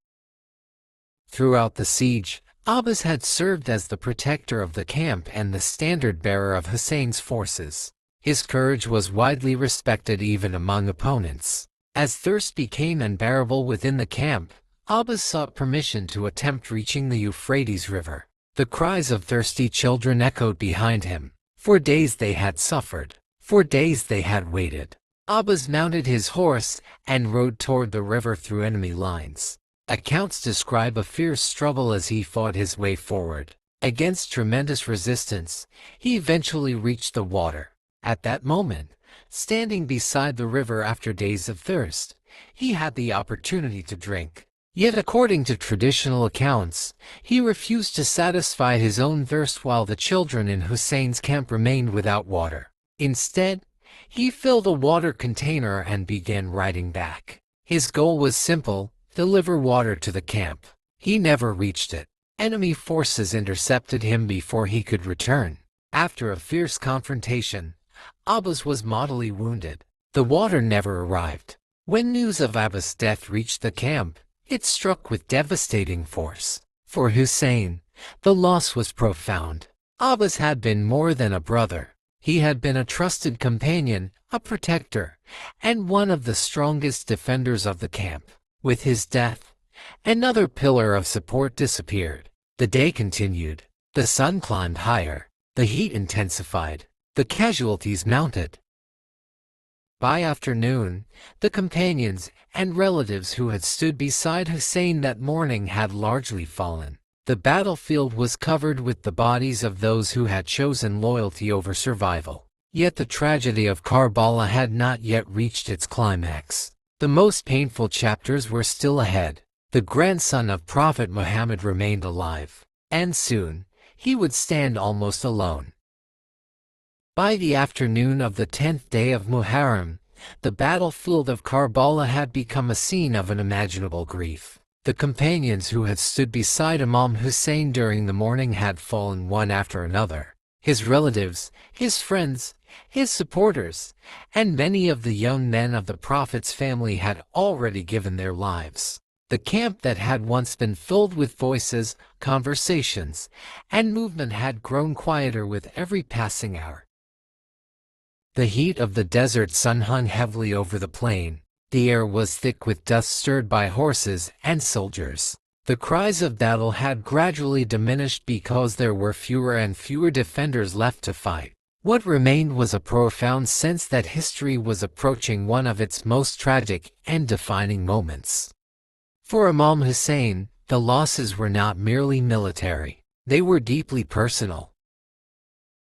Throughout the siege, Abbas had served as the protector of the camp and the standard-bearer of Hussein's forces. His courage was widely respected even among opponents. As thirst became unbearable within the camp, Abbas sought permission to attempt reaching the Euphrates River. The cries of thirsty children echoed behind him. For days they had suffered. For days they had waited. Abbas mounted his horse and rode toward the river through enemy lines. Accounts describe a fierce struggle as he fought his way forward. Against tremendous resistance, he eventually reached the water. At that moment, standing beside the river after days of thirst, he had the opportunity to drink. Yet according to traditional accounts, he refused to satisfy his own thirst while the children in Husayn's camp remained without water. Instead, he filled a water container and began riding back. His goal was simple: deliver water to the camp. He never reached it. Enemy forces intercepted him before he could return. After a fierce confrontation, Abbas was mortally wounded. The water never arrived. When news of Abbas' death reached the camp, it struck with devastating force. For Husayn, the loss was profound. Abbas had been more than a brother. He had been a trusted companion, a protector, and one of the strongest defenders of the camp. With his death, another pillar of support disappeared. The day continued. The sun climbed higher. The heat intensified. The casualties mounted. By afternoon, the companions and relatives who had stood beside Husayn that morning had largely fallen. The battlefield was covered with the bodies of those who had chosen loyalty over survival. Yet the tragedy of Karbala had not yet reached its climax. The most painful chapters were still ahead. The grandson of Prophet Muhammad remained alive, and soon he would stand almost alone. By the afternoon of the 10th day of Muharram, the battlefield of Karbala had become a scene of unimaginable grief. The companions who had stood beside Imam Hussain during the morning had fallen one after another. His relatives, his friends, his supporters, and many of the young men of the Prophet's family had already given their lives. The camp that had once been filled with voices, conversations, and movement had grown quieter with every passing hour. The heat of the desert sun hung heavily over the plain. The air was thick with dust stirred by horses and soldiers. The cries of battle had gradually diminished because there were fewer and fewer defenders left to fight. What remained was a profound sense that history was approaching one of its most tragic and defining moments. For Imam Hussain, the losses were not merely military. They were deeply personal.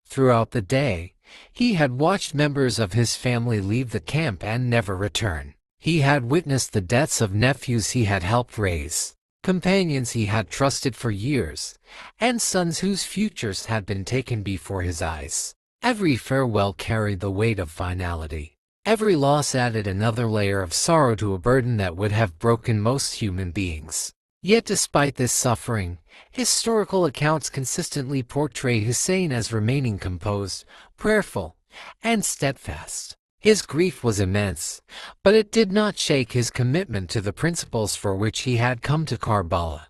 Throughout the day, he had watched members of his family leave the camp and never return. He had witnessed the deaths of nephews he had helped raise, companions he had trusted for years, and sons whose futures had been taken before his eyes. Every farewell carried the weight of finality. Every loss added another layer of sorrow to a burden that would have broken most human beings. Yet despite this suffering, historical accounts consistently portray Husayn as remaining composed, prayerful, and steadfast. His grief was immense, but it did not shake his commitment to the principles for which he had come to Karbala.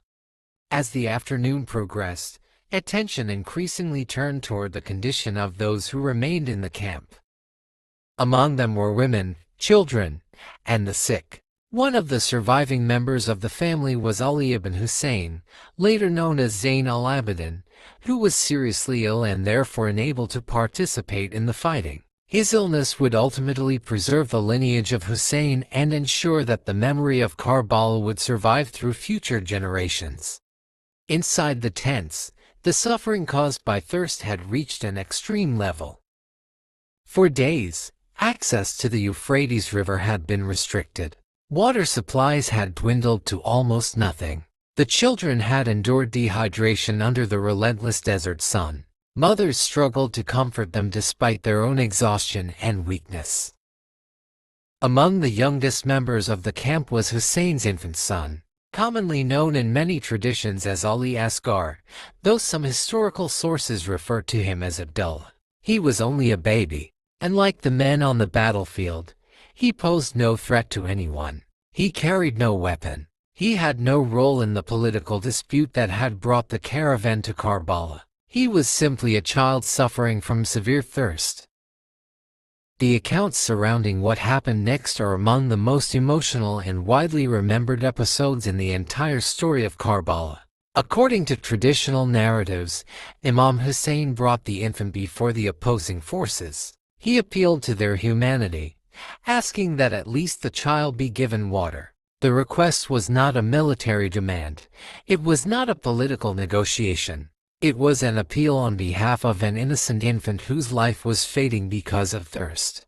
As the afternoon progressed, attention increasingly turned toward the condition of those who remained in the camp. Among them were women, children, and the sick. One of the surviving members of the family was Ali ibn Hussain, later known as Zayn al-Abidin, who was seriously ill and therefore unable to participate in the fighting. His illness would ultimately preserve the lineage of Husayn and ensure that the memory of Karbala would survive through future generations. Inside the tents, the suffering caused by thirst had reached an extreme level. For days, access to the Euphrates River had been restricted. Water supplies had dwindled to almost nothing. The children had endured dehydration under the relentless desert sun. Mothers struggled to comfort them despite their own exhaustion and weakness. Among the youngest members of the camp was Husayn's infant son, commonly known in many traditions as Ali Asghar, though some historical sources refer to him as Abdullah. He was only a baby, and like the men on the battlefield, he posed no threat to anyone. He carried no weapon. He had no role in the political dispute that had brought the caravan to Karbala. He was simply a child suffering from severe thirst. The accounts surrounding what happened next are among the most emotional and widely remembered episodes in the entire story of Karbala. According to traditional narratives, Imam Hussain brought the infant before the opposing forces. He appealed to their humanity, asking that at least the child be given water. The request was not a military demand. It was not a political negotiation. It was an appeal on behalf of an innocent infant whose life was fading because of thirst.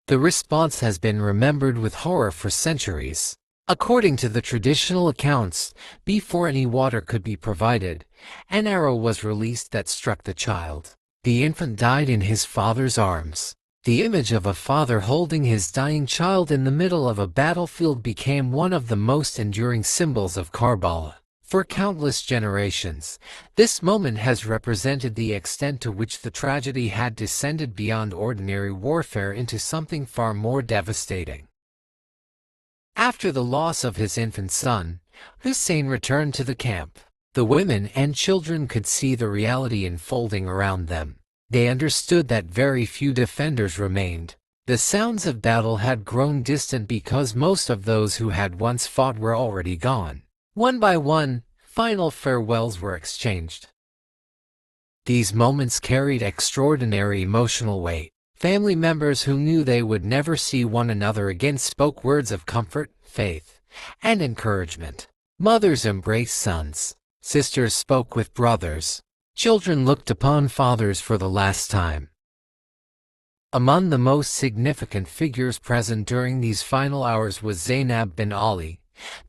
The response has been remembered with horror for centuries. According to the traditional accounts, before any water could be provided, an arrow was released that struck the child. The infant died in his father's arms. The image of a father holding his dying child in the middle of a battlefield became one of the most enduring symbols of Karbala. For countless generations, this moment has represented the extent to which the tragedy had descended beyond ordinary warfare into something far more devastating. After the loss of his infant son, Husayn returned to the camp. The women and children could see the reality unfolding around them. They understood that very few defenders remained. The sounds of battle had grown distant because most of those who had once fought were already gone. One by one, final farewells were exchanged. These moments carried extraordinary emotional weight. Family members who knew they would never see one another again spoke words of comfort, faith, and encouragement. Mothers embraced sons. Sisters spoke with brothers. Children looked upon fathers for the last time. Among the most significant figures present during these final hours was Zaynab bin Ali,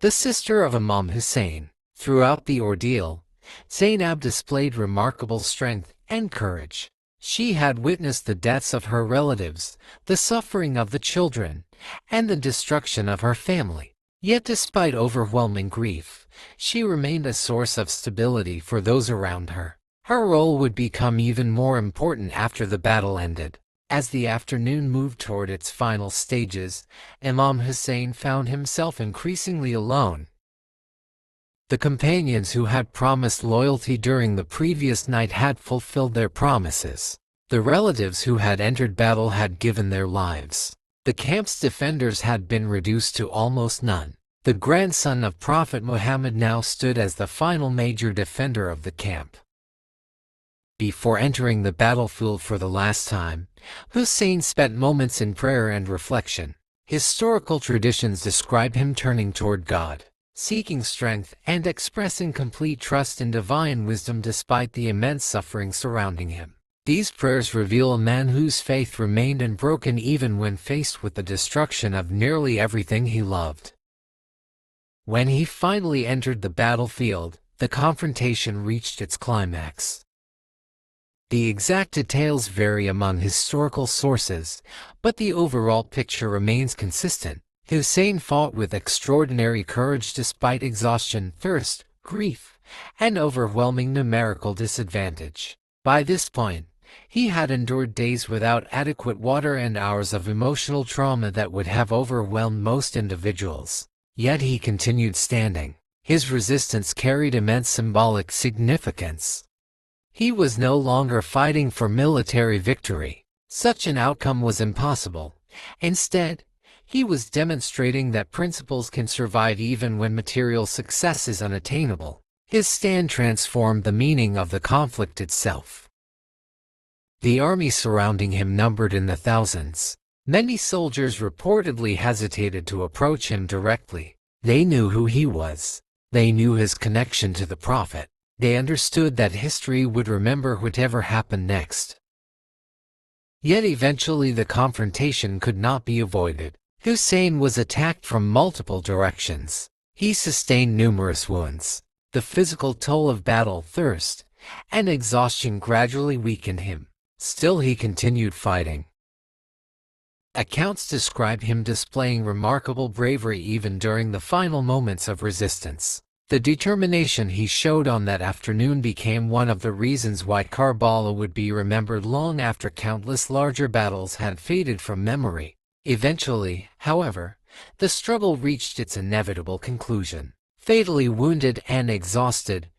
the sister of Imam Hussain. Throughout the ordeal, Zaynab displayed remarkable strength and courage. She had witnessed the deaths of her relatives, the suffering of the children, and the destruction of her family. Yet despite overwhelming grief, she remained a source of stability for those around her. Her role would become even more important after the battle ended. As the afternoon moved toward its final stages, Imam Hussain found himself increasingly alone. The companions who had promised loyalty during the previous night had fulfilled their promises. The relatives who had entered battle had given their lives. The camp's defenders had been reduced to almost none. The grandson of Prophet Muhammad now stood as the final major defender of the camp. Before entering the battlefield for the last time, Husayn spent moments in prayer and reflection. Historical traditions describe him turning toward God, seeking strength and expressing complete trust in divine wisdom despite the immense suffering surrounding him. These prayers reveal a man whose faith remained unbroken even when faced with the destruction of nearly everything he loved. When he finally entered the battlefield, the confrontation reached its climax. The exact details vary among historical sources, but the overall picture remains consistent. Husayn fought with extraordinary courage despite exhaustion, thirst, grief, and overwhelming numerical disadvantage. By this point, he had endured days without adequate water and hours of emotional trauma that would have overwhelmed most individuals. Yet he continued standing. His resistance carried immense symbolic significance. He was no longer fighting for military victory. Such an outcome was impossible. Instead, he was demonstrating that principles can survive even when material success is unattainable. His stand transformed the meaning of the conflict itself. The army surrounding him numbered in the thousands. Many soldiers reportedly hesitated to approach him directly. They knew who he was. They knew his connection to the Prophet. They understood that history would remember whatever happened next. Yet eventually the confrontation could not be avoided. Husayn was attacked from multiple directions. He sustained numerous wounds. The physical toll of battle, thirst, and exhaustion gradually weakened him. Still he continued fighting. Accounts describe him displaying remarkable bravery even during the final moments of resistance. The determination he showed on that afternoon became one of the reasons why Karbala would be remembered long after countless larger battles had faded from memory. Eventually, however, the struggle reached its inevitable conclusion. Fatally wounded and exhausted,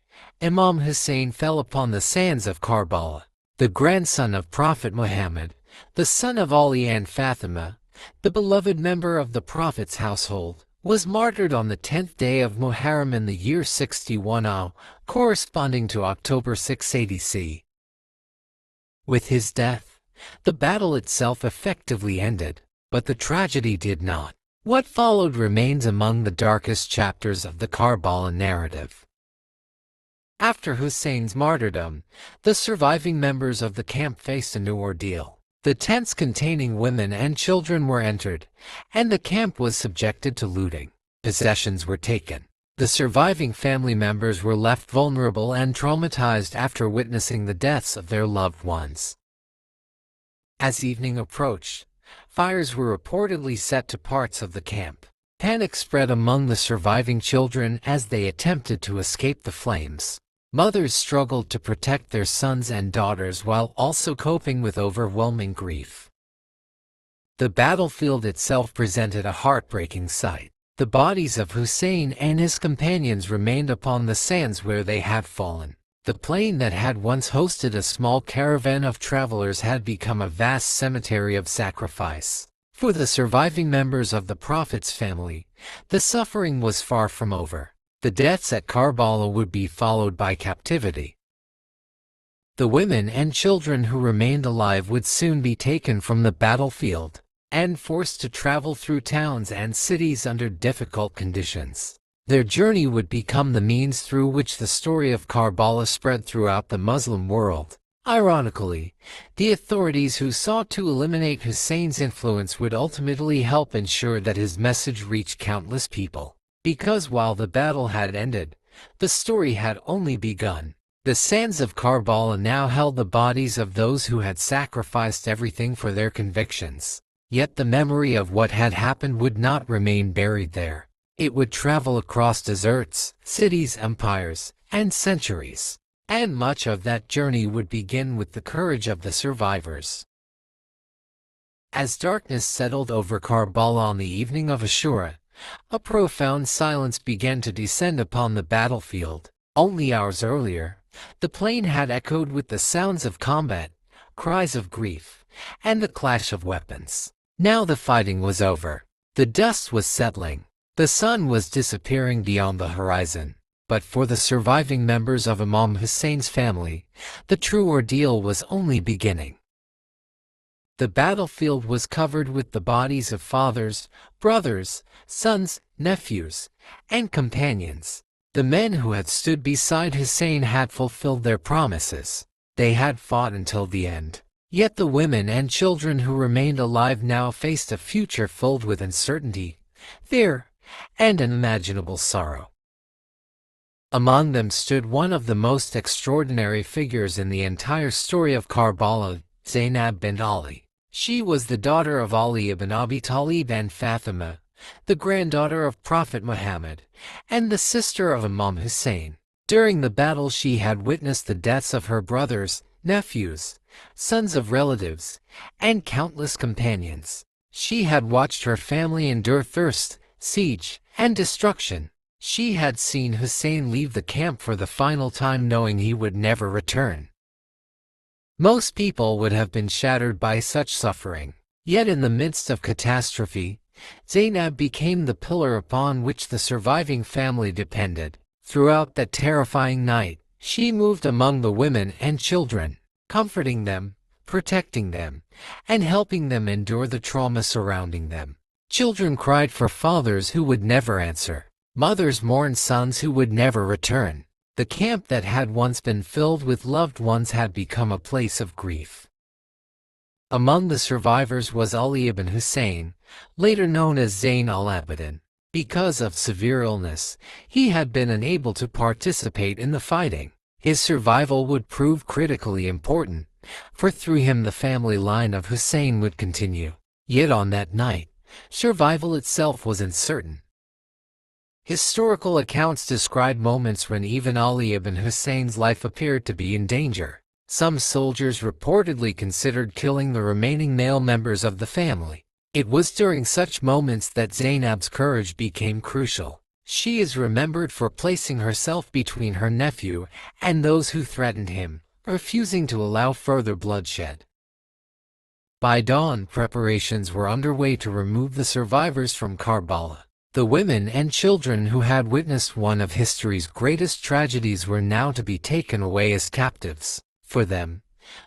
Imam Hussain fell upon the sands of Karbala. The grandson of Prophet Muhammad, the son of Ali and Fatima, the beloved member of the Prophet's household, was martyred on the 10th day of Muharram in the year 61 AH, corresponding to October 680 C. With his death, the battle itself effectively ended, but the tragedy did not. What followed remains among the darkest chapters of the Karbala narrative. After Husayn's martyrdom, the surviving members of the camp faced a new ordeal. The tents containing women and children were entered, and the camp was subjected to looting. Possessions were taken. The surviving family members were left vulnerable and traumatized after witnessing the deaths of their loved ones. As evening approached, fires were reportedly set to parts of the camp. Panic spread among the surviving children as they attempted to escape the flames. Mothers struggled to protect their sons and daughters while also coping with overwhelming grief. The battlefield itself presented a heartbreaking sight. The bodies of Husayn and his companions remained upon the sands where they had fallen. The plain that had once hosted a small caravan of travelers had become a vast cemetery of sacrifice. For the surviving members of the Prophet's family, the suffering was far from over. The deaths at Karbala would be followed by captivity. The women and children who remained alive would soon be taken from the battlefield and forced to travel through towns and cities under difficult conditions. Their journey would become the means through which the story of Karbala spread throughout the Muslim world. Ironically, the authorities who sought to eliminate Husayn's influence would ultimately help ensure that his message reached countless people. Because while the battle had ended, the story had only begun. The sands of Karbala now held the bodies of those who had sacrificed everything for their convictions. Yet the memory of what had happened would not remain buried there. It would travel across deserts, cities, empires, and centuries. And much of that journey would begin with the courage of the survivors. As darkness settled over Karbala on the evening of Ashura, a profound silence began to descend upon the battlefield. Only hours earlier, the plain had echoed with the sounds of combat, cries of grief, and the clash of weapons. Now the fighting was over. The dust was settling. The sun was disappearing beyond the horizon. But for the surviving members of Imam Husayn's family, the true ordeal was only beginning. The battlefield was covered with the bodies of fathers, brothers, sons, nephews, and companions. The men who had stood beside Husayn had fulfilled their promises. They had fought until the end. Yet the women and children who remained alive now faced a future filled with uncertainty, fear, and unimaginable sorrow. Among them stood one of the most extraordinary figures in the entire story of Karbala, Zaynab bint Ali. She was the daughter of Ali ibn Abi Talib and Fatima, the granddaughter of Prophet Muhammad, and the sister of Imam Hussain. During the battle she had witnessed the deaths of her brothers, nephews, sons of relatives, and countless companions. She had watched her family endure thirst, siege, and destruction. She had seen Husayn leave the camp for the final time knowing he would never return. Most people would have been shattered by such suffering. Yet in the midst of catastrophe, Zaynab became the pillar upon which the surviving family depended. Throughout that terrifying night, she moved among the women and children, comforting them, protecting them, and helping them endure the trauma surrounding them. Children cried for fathers who would never answer. Mothers mourned sons who would never return. The camp that had once been filled with loved ones had become a place of grief. Among the survivors was Ali ibn Hussain, later known as Zayn al-Abidin. Because of severe illness, he had been unable to participate in the fighting. His survival would prove critically important, for through him the family line of Husayn would continue. Yet on that night, survival itself was uncertain. Historical accounts describe moments when even Ali ibn Husayn's life appeared to be in danger. Some soldiers reportedly considered killing the remaining male members of the family. It was during such moments that Zaynab's courage became crucial. She is remembered for placing herself between her nephew and those who threatened him, refusing to allow further bloodshed. By dawn, preparations were underway to remove the survivors from Karbala. The women and children who had witnessed one of history's greatest tragedies were now to be taken away as captives. For them,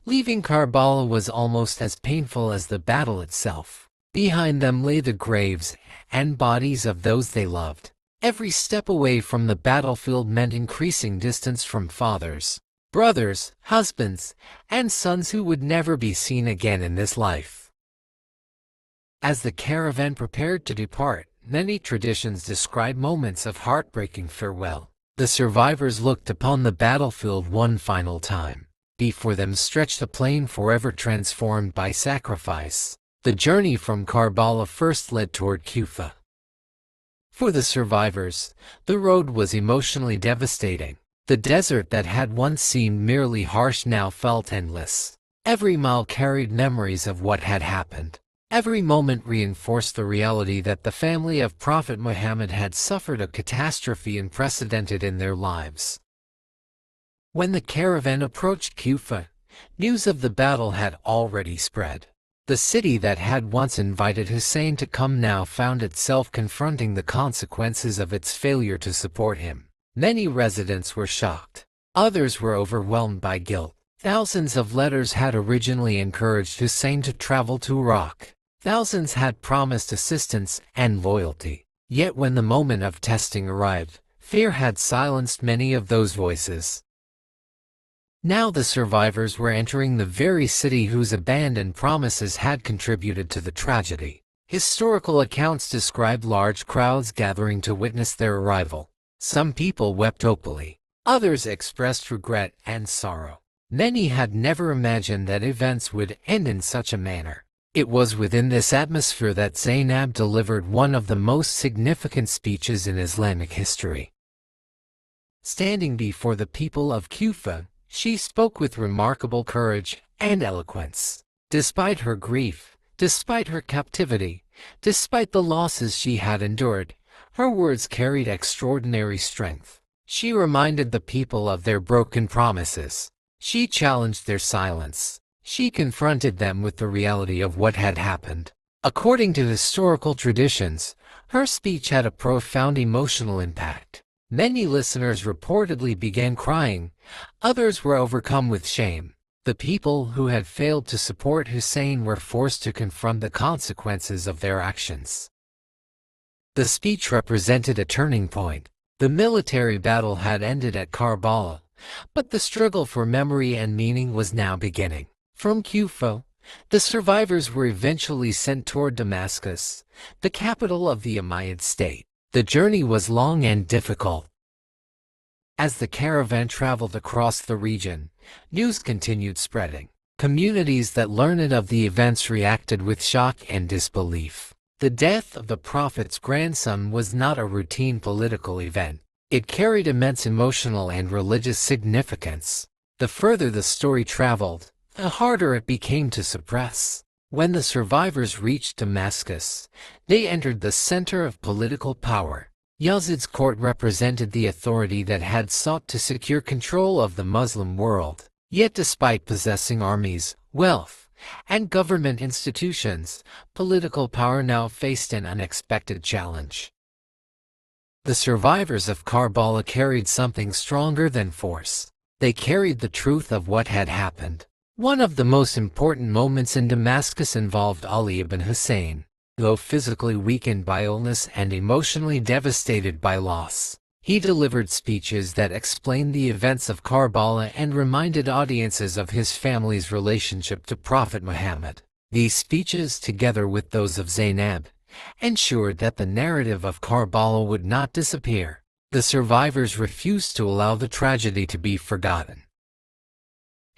leaving Karbala was almost as painful as the battle itself. Behind them lay the graves and bodies of those they loved. Every step away from the battlefield meant increasing distance from fathers, brothers, husbands, and sons who would never be seen again in this life. As the caravan prepared to depart, many traditions describe moments of heartbreaking farewell. The survivors looked upon the battlefield one final time. Before them stretched a plain forever transformed by sacrifice. The journey from Karbala first led toward Kufa. For the survivors, the road was emotionally devastating. The desert that had once seemed merely harsh now felt endless. Every mile carried memories of what had happened. Every moment reinforced the reality that the family of Prophet Muhammad had suffered a catastrophe unprecedented in their lives. When the caravan approached Kufa, news of the battle had already spread. The city that had once invited Husayn to come now found itself confronting the consequences of its failure to support him. Many residents were shocked. Others were overwhelmed by guilt. Thousands of letters had originally encouraged Husayn to travel to Iraq. Thousands had promised assistance and loyalty. Yet when the moment of testing arrived, fear had silenced many of those voices. Now the survivors were entering the very city whose abandoned promises had contributed to the tragedy. Historical accounts describe large crowds gathering to witness their arrival. Some people wept openly. Others expressed regret and sorrow. Many had never imagined that events would end in such a manner. It was within this atmosphere that Zaynab delivered one of the most significant speeches in Islamic history. Standing before the people of Kufa, she spoke with remarkable courage and eloquence. Despite her grief, despite her captivity, despite the losses she had endured, her words carried extraordinary strength. She reminded the people of their broken promises. She challenged their silence. She confronted them with the reality of what had happened. According to historical traditions, her speech had a profound emotional impact. Many listeners reportedly began crying. Others were overcome with shame. The people who had failed to support Husayn were forced to confront the consequences of their actions. The speech represented a turning point. The military battle had ended at Karbala, but the struggle for memory and meaning was now beginning. From Kufa, the survivors were eventually sent toward Damascus, the capital of the Umayyad state. The journey was long and difficult. As the caravan traveled across the region, news continued spreading. Communities that learned of the events reacted with shock and disbelief. The death of the Prophet's grandson was not a routine political event. It carried immense emotional and religious significance. The further the story traveled, the harder it became to suppress. When the survivors reached Damascus, they entered the center of political power. Yazid's court represented the authority that had sought to secure control of the Muslim world. Yet despite possessing armies, wealth, and government institutions, political power now faced an unexpected challenge. The survivors of Karbala carried something stronger than force. They carried the truth of what had happened. One of the most important moments in Damascus involved Ali ibn Hussain. Though physically weakened by illness and emotionally devastated by loss, he delivered speeches that explained the events of Karbala and reminded audiences of his family's relationship to Prophet Muhammad. These speeches, together with those of Zaynab, ensured that the narrative of Karbala would not disappear. The survivors refused to allow the tragedy to be forgotten.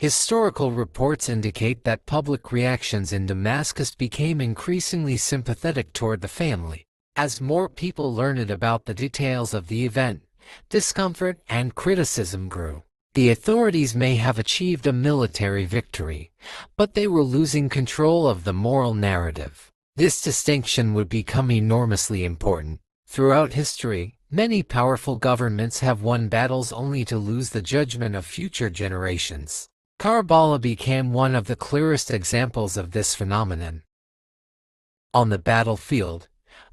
Historical reports indicate that public reactions in Damascus became increasingly sympathetic toward the family. As more people learned about the details of the event, discomfort and criticism grew. The authorities may have achieved a military victory, but they were losing control of the moral narrative. This distinction would become enormously important. Throughout history, many powerful governments have won battles only to lose the judgment of future generations. Karbala became one of the clearest examples of this phenomenon. On the battlefield,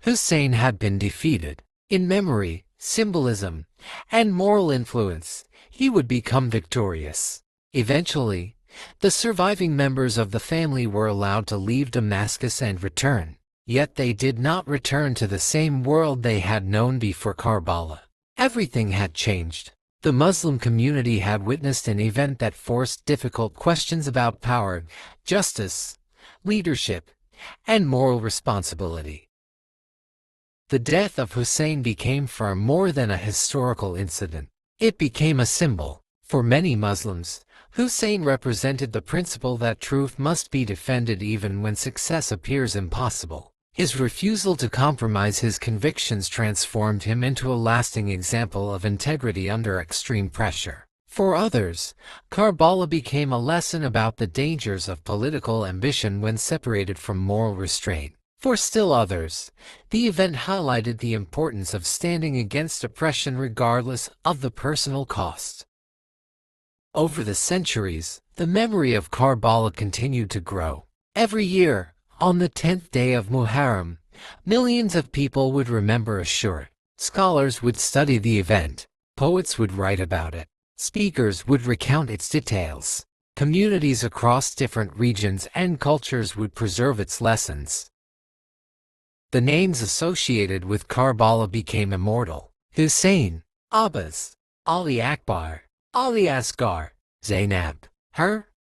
Husayn had been defeated. In memory, symbolism, and moral influence, he would become victorious. Eventually, the surviving members of the family were allowed to leave Damascus and return. Yet they did not return to the same world they had known before Karbala. Everything had changed. The Muslim community had witnessed an event that forced difficult questions about power, justice, leadership, and moral responsibility. The death of Hussein became far more than a historical incident. It became a symbol. For many Muslims, Hussein represented the principle that truth must be defended even when success appears impossible. His refusal to compromise his convictions transformed him into a lasting example of integrity under extreme pressure. For others, Karbala became a lesson about the dangers of political ambition when separated from moral restraint. For still others, the event highlighted the importance of standing against oppression regardless of the personal cost. Over the centuries, the memory of Karbala continued to grow. Every year, on the 10th day of Muharram, millions of people would remember Ashura. Scholars would study the event, poets would write about it, speakers would recount its details, communities across different regions and cultures would preserve its lessons. The names associated with Karbala became immortal. Husayn, Abbas, Ali Akbar, Ali Asghar, Zaynab,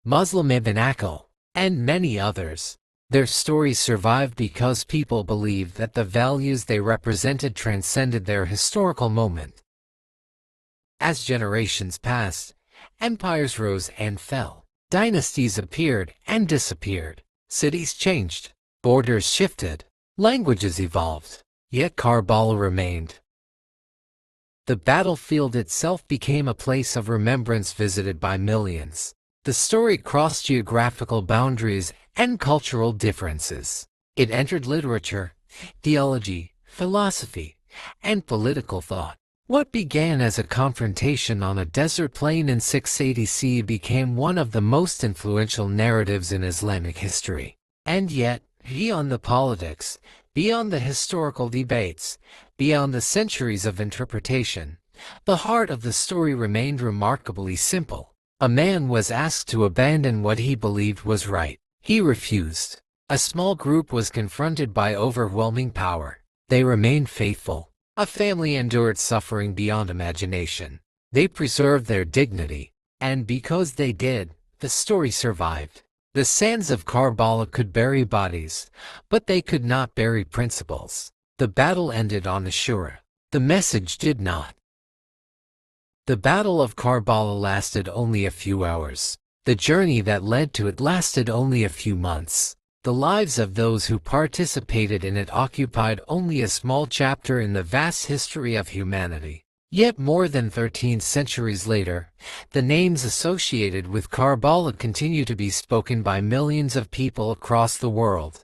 Muslim ibn Ali, and many others. Their stories survived because people believed that the values they represented transcended their historical moment. As generations passed, empires rose and fell, dynasties appeared and disappeared, cities changed, borders shifted, languages evolved, yet Karbala remained. The battlefield itself became a place of remembrance visited by millions. The story crossed geographical boundaries and cultural differences. It entered literature, theology, philosophy, and political thought. What began as a confrontation on a desert plain in 680 CE became one of the most influential narratives in Islamic history. And yet, beyond the politics, beyond the historical debates, beyond the centuries of interpretation, the heart of the story remained remarkably simple. A man was asked to abandon what he believed was right. He refused. A small group was confronted by overwhelming power. They remained faithful. A family endured suffering beyond imagination. They preserved their dignity. And because they did, the story survived. The sands of Karbala could bury bodies, but they could not bury principles. The battle ended on Ashura. The message did not. The Battle of Karbala lasted only a few hours. The journey that led to it lasted only a few months. The lives of those who participated in it occupied only a small chapter in the vast history of humanity. Yet more than 13 centuries later, the names associated with Karbala continue to be spoken by millions of people across the world.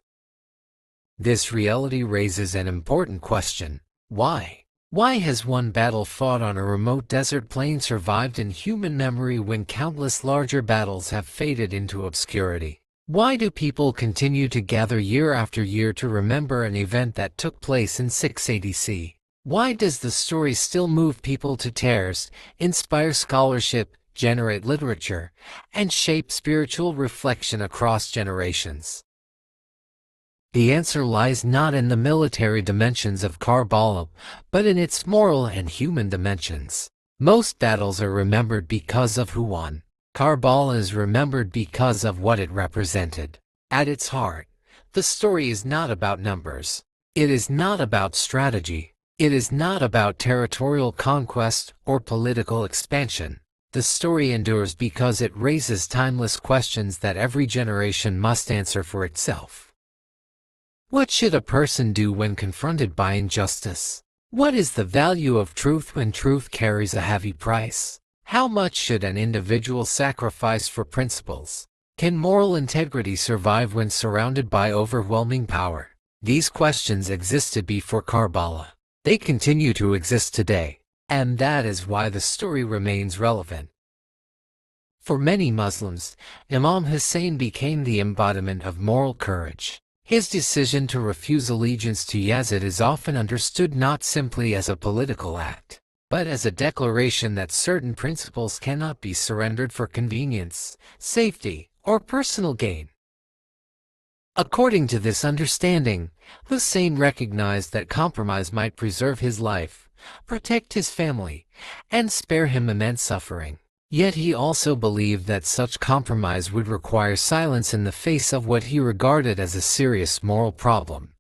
This reality raises an important question. Why? Why has one battle fought on a remote desert plain survived in human memory when countless larger battles have faded into obscurity? Why do people continue to gather year after year to remember an event that took place in 680 CE? Why does the story still move people to tears, inspire scholarship, generate literature, and shape spiritual reflection across generations? The answer lies not in the military dimensions of Karbala, but in its moral and human dimensions. Most battles are remembered because of who won. Karbala is remembered because of what it represented. At its heart, the story is not about numbers. It is not about strategy. It is not about territorial conquest or political expansion. The story endures because it raises timeless questions that every generation must answer for itself. What should a person do when confronted by injustice? What is the value of truth when truth carries a heavy price? How much should an individual sacrifice for principles? Can moral integrity survive when surrounded by overwhelming power? These questions existed before Karbala. They continue to exist today, and that is why the story remains relevant. For many Muslims, Imam Hussain became the embodiment of moral courage. His decision to refuse allegiance to Yazid is often understood not simply as a political act, but as a declaration that certain principles cannot be surrendered for convenience, safety, or personal gain. According to this understanding, Husayn recognized that compromise might preserve his life, protect his family, and spare him immense suffering. Yet he also believed that such compromise would require silence in the face of what he regarded as a serious moral problem.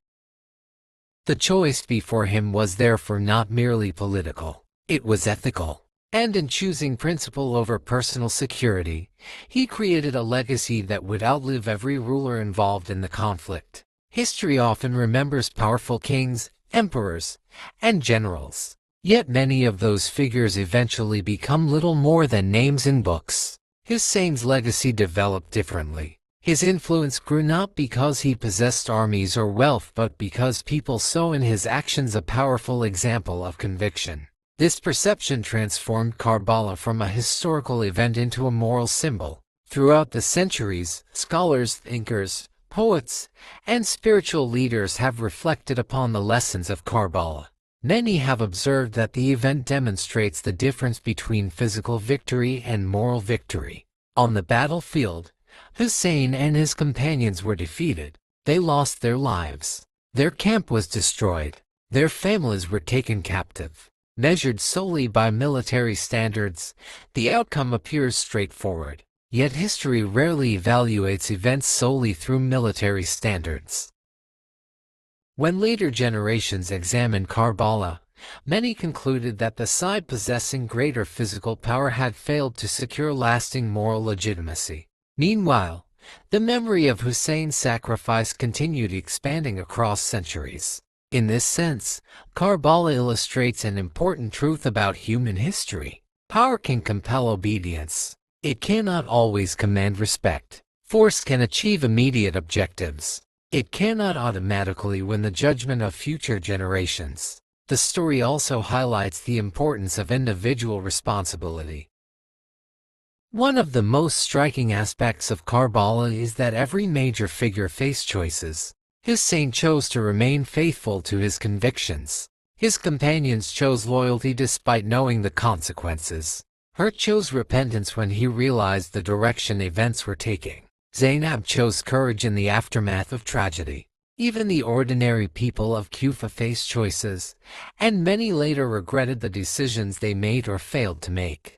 The choice before him was therefore not merely political, it was ethical. And in choosing principle over personal security, he created a legacy that would outlive every ruler involved in the conflict. History often remembers powerful kings, emperors, and generals. Yet many of those figures eventually become little more than names in books. Husayn's legacy developed differently. His influence grew not because he possessed armies or wealth, but because people saw in his actions a powerful example of conviction. This perception transformed Karbala from a historical event into a moral symbol. Throughout the centuries, scholars, thinkers, poets, and spiritual leaders have reflected upon the lessons of Karbala. Many have observed that the event demonstrates the difference between physical victory and moral victory. On the battlefield, Husayn and his companions were defeated. They lost their lives. Their camp was destroyed. Their families were taken captive. Measured solely by military standards, the outcome appears straightforward. Yet history rarely evaluates events solely through military standards. When later generations examined Karbala, many concluded that the side possessing greater physical power had failed to secure lasting moral legitimacy. Meanwhile, the memory of Husayn's sacrifice continued expanding across centuries. In this sense, Karbala illustrates an important truth about human history. Power can compel obedience. It cannot always command respect. Force can achieve immediate objectives. It cannot automatically win the judgment of future generations. The story also highlights the importance of individual responsibility. One of the most striking aspects of Karbala is that every major figure faced choices. Husayn chose to remain faithful to his convictions. His companions chose loyalty despite knowing the consequences. Hurt chose repentance when he realized the direction events were taking. Zaynab chose courage in the aftermath of tragedy. Even the ordinary people of Kufa faced choices, and many later regretted the decisions they made or failed to make.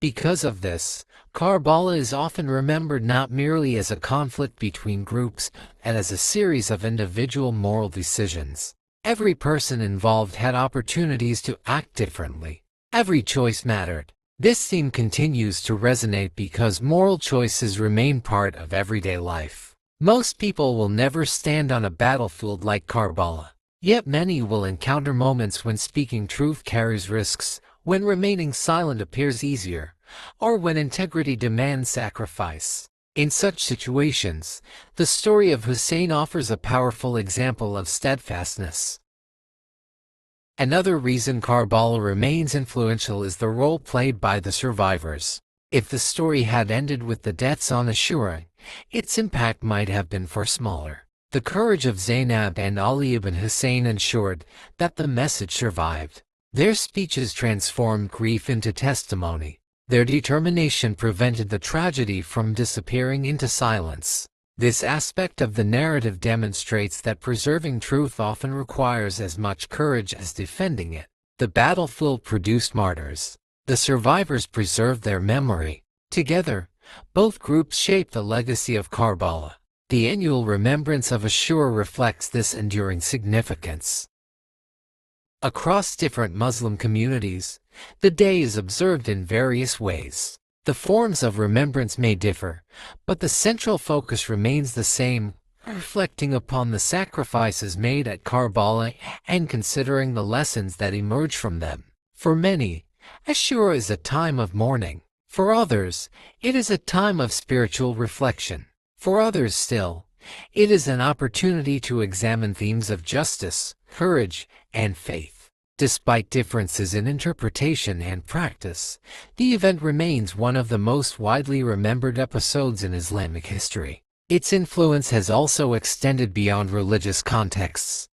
Because of this, Karbala is often remembered not merely as a conflict between groups, but as a series of individual moral decisions. Every person involved had opportunities to act differently. Every choice mattered. This theme continues to resonate because moral choices remain part of everyday life. Most people will never stand on a battlefield like Karbala. Yet many will encounter moments when speaking truth carries risks, when remaining silent appears easier, or when integrity demands sacrifice. In such situations, the story of Husayn offers a powerful example of steadfastness. Another reason Karbala remains influential is the role played by the survivors. If the story had ended with the deaths on Ashura, its impact might have been far smaller. The courage of Zaynab and Ali ibn Hussain ensured that the message survived. Their speeches transformed grief into testimony. Their determination prevented the tragedy from disappearing into silence. This aspect of the narrative demonstrates that preserving truth often requires as much courage as defending it. The battlefield produced martyrs. The survivors preserved their memory. Together, both groups shaped the legacy of Karbala. The annual remembrance of Ashura reflects this enduring significance. Across different Muslim communities, the day is observed in various ways. The forms of remembrance may differ, but the central focus remains the same, reflecting upon the sacrifices made at Karbala and considering the lessons that emerge from them. For many, Ashura is a time of mourning. For others, it is a time of spiritual reflection. For others still, it is an opportunity to examine themes of justice, courage, and faith. Despite differences in interpretation and practice, the event remains one of the most widely remembered episodes in Islamic history. Its influence has also extended beyond religious contexts.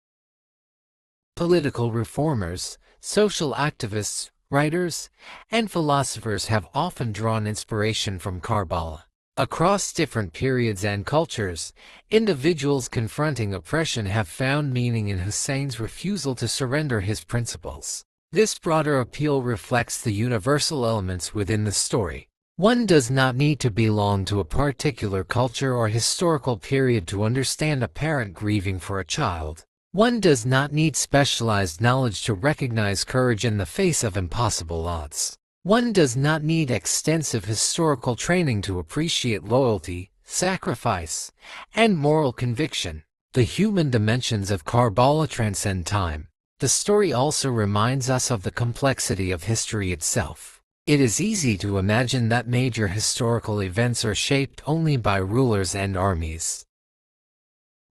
Political reformers, social activists, writers, and philosophers have often drawn inspiration from Karbala. Across different periods and cultures, individuals confronting oppression have found meaning in Hussein's refusal to surrender his principles. This broader appeal reflects the universal elements within the story. One does not need to belong to a particular culture or historical period to understand a parent grieving for a child. One does not need specialized knowledge to recognize courage in the face of impossible odds. One does not need extensive historical training to appreciate loyalty, sacrifice, and moral conviction. The human dimensions of Karbala transcend time. The story also reminds us of the complexity of history itself. It is easy to imagine that major historical events are shaped only by rulers and armies.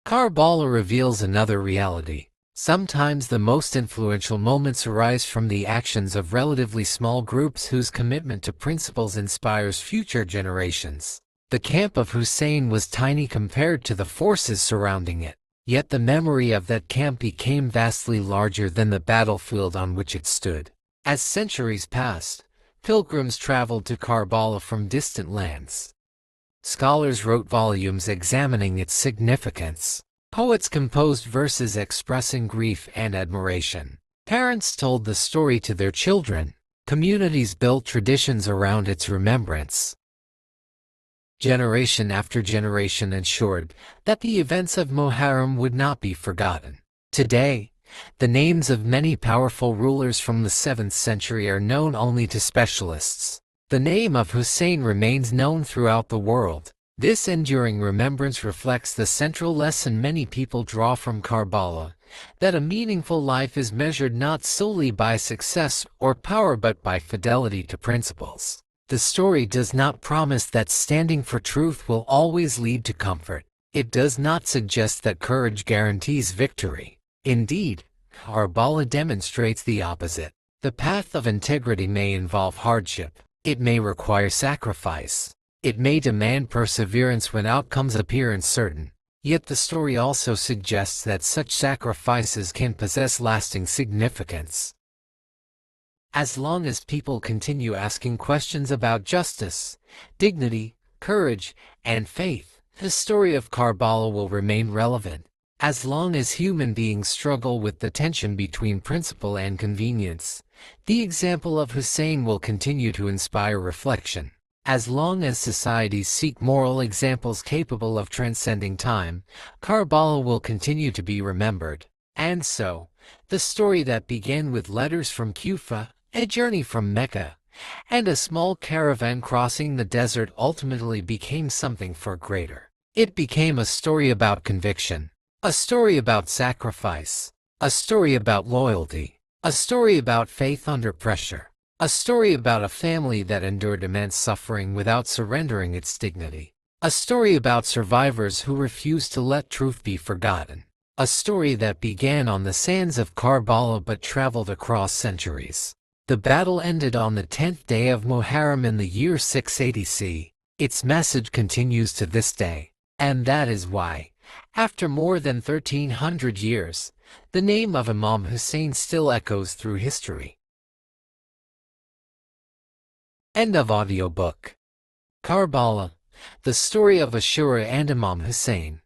Karbala reveals another reality. Sometimes the most influential moments arise from the actions of relatively small groups whose commitment to principles inspires future generations. The camp of Husayn was tiny compared to the forces surrounding it, yet the memory of that camp became vastly larger than the battlefield on which it stood. As centuries passed, pilgrims traveled to Karbala from distant lands. Scholars wrote volumes examining its significance. Poets composed verses expressing grief and admiration. Parents told the story to their children. Communities built traditions around its remembrance. Generation after generation ensured that the events of Muharram would not be forgotten. Today, the names of many powerful rulers from the 7th century are known only to specialists. The name of Husayn remains known throughout the world. This enduring remembrance reflects the central lesson many people draw from Karbala, that a meaningful life is measured not solely by success or power but by fidelity to principles. The story does not promise that standing for truth will always lead to comfort. It does not suggest that courage guarantees victory. Indeed, Karbala demonstrates the opposite. The path of integrity may involve hardship. It may require sacrifice. It may demand perseverance when outcomes appear uncertain. Yet the story also suggests that such sacrifices can possess lasting significance. As long as people continue asking questions about justice, dignity, courage, and faith, the story of Karbala will remain relevant. As long as human beings struggle with the tension between principle and convenience, the example of Husayn will continue to inspire reflection. As long as societies seek moral examples capable of transcending time, Karbala will continue to be remembered. And so, the story that began with letters from Kufa, a journey from Mecca, and a small caravan crossing the desert ultimately became something far greater. It became a story about conviction, a story about sacrifice, a story about loyalty, a story about faith under pressure. A story about a family that endured immense suffering without surrendering its dignity. A story about survivors who refused to let truth be forgotten. A story that began on the sands of Karbala but traveled across centuries. The battle ended on the 10th day of Muharram in the year 680 C. Its message continues to this day. And that is why, after more than 1300 years, the name of Imam Hussain still echoes through history. End of audiobook. Karbala, the story of Ashura and Imam Hussain.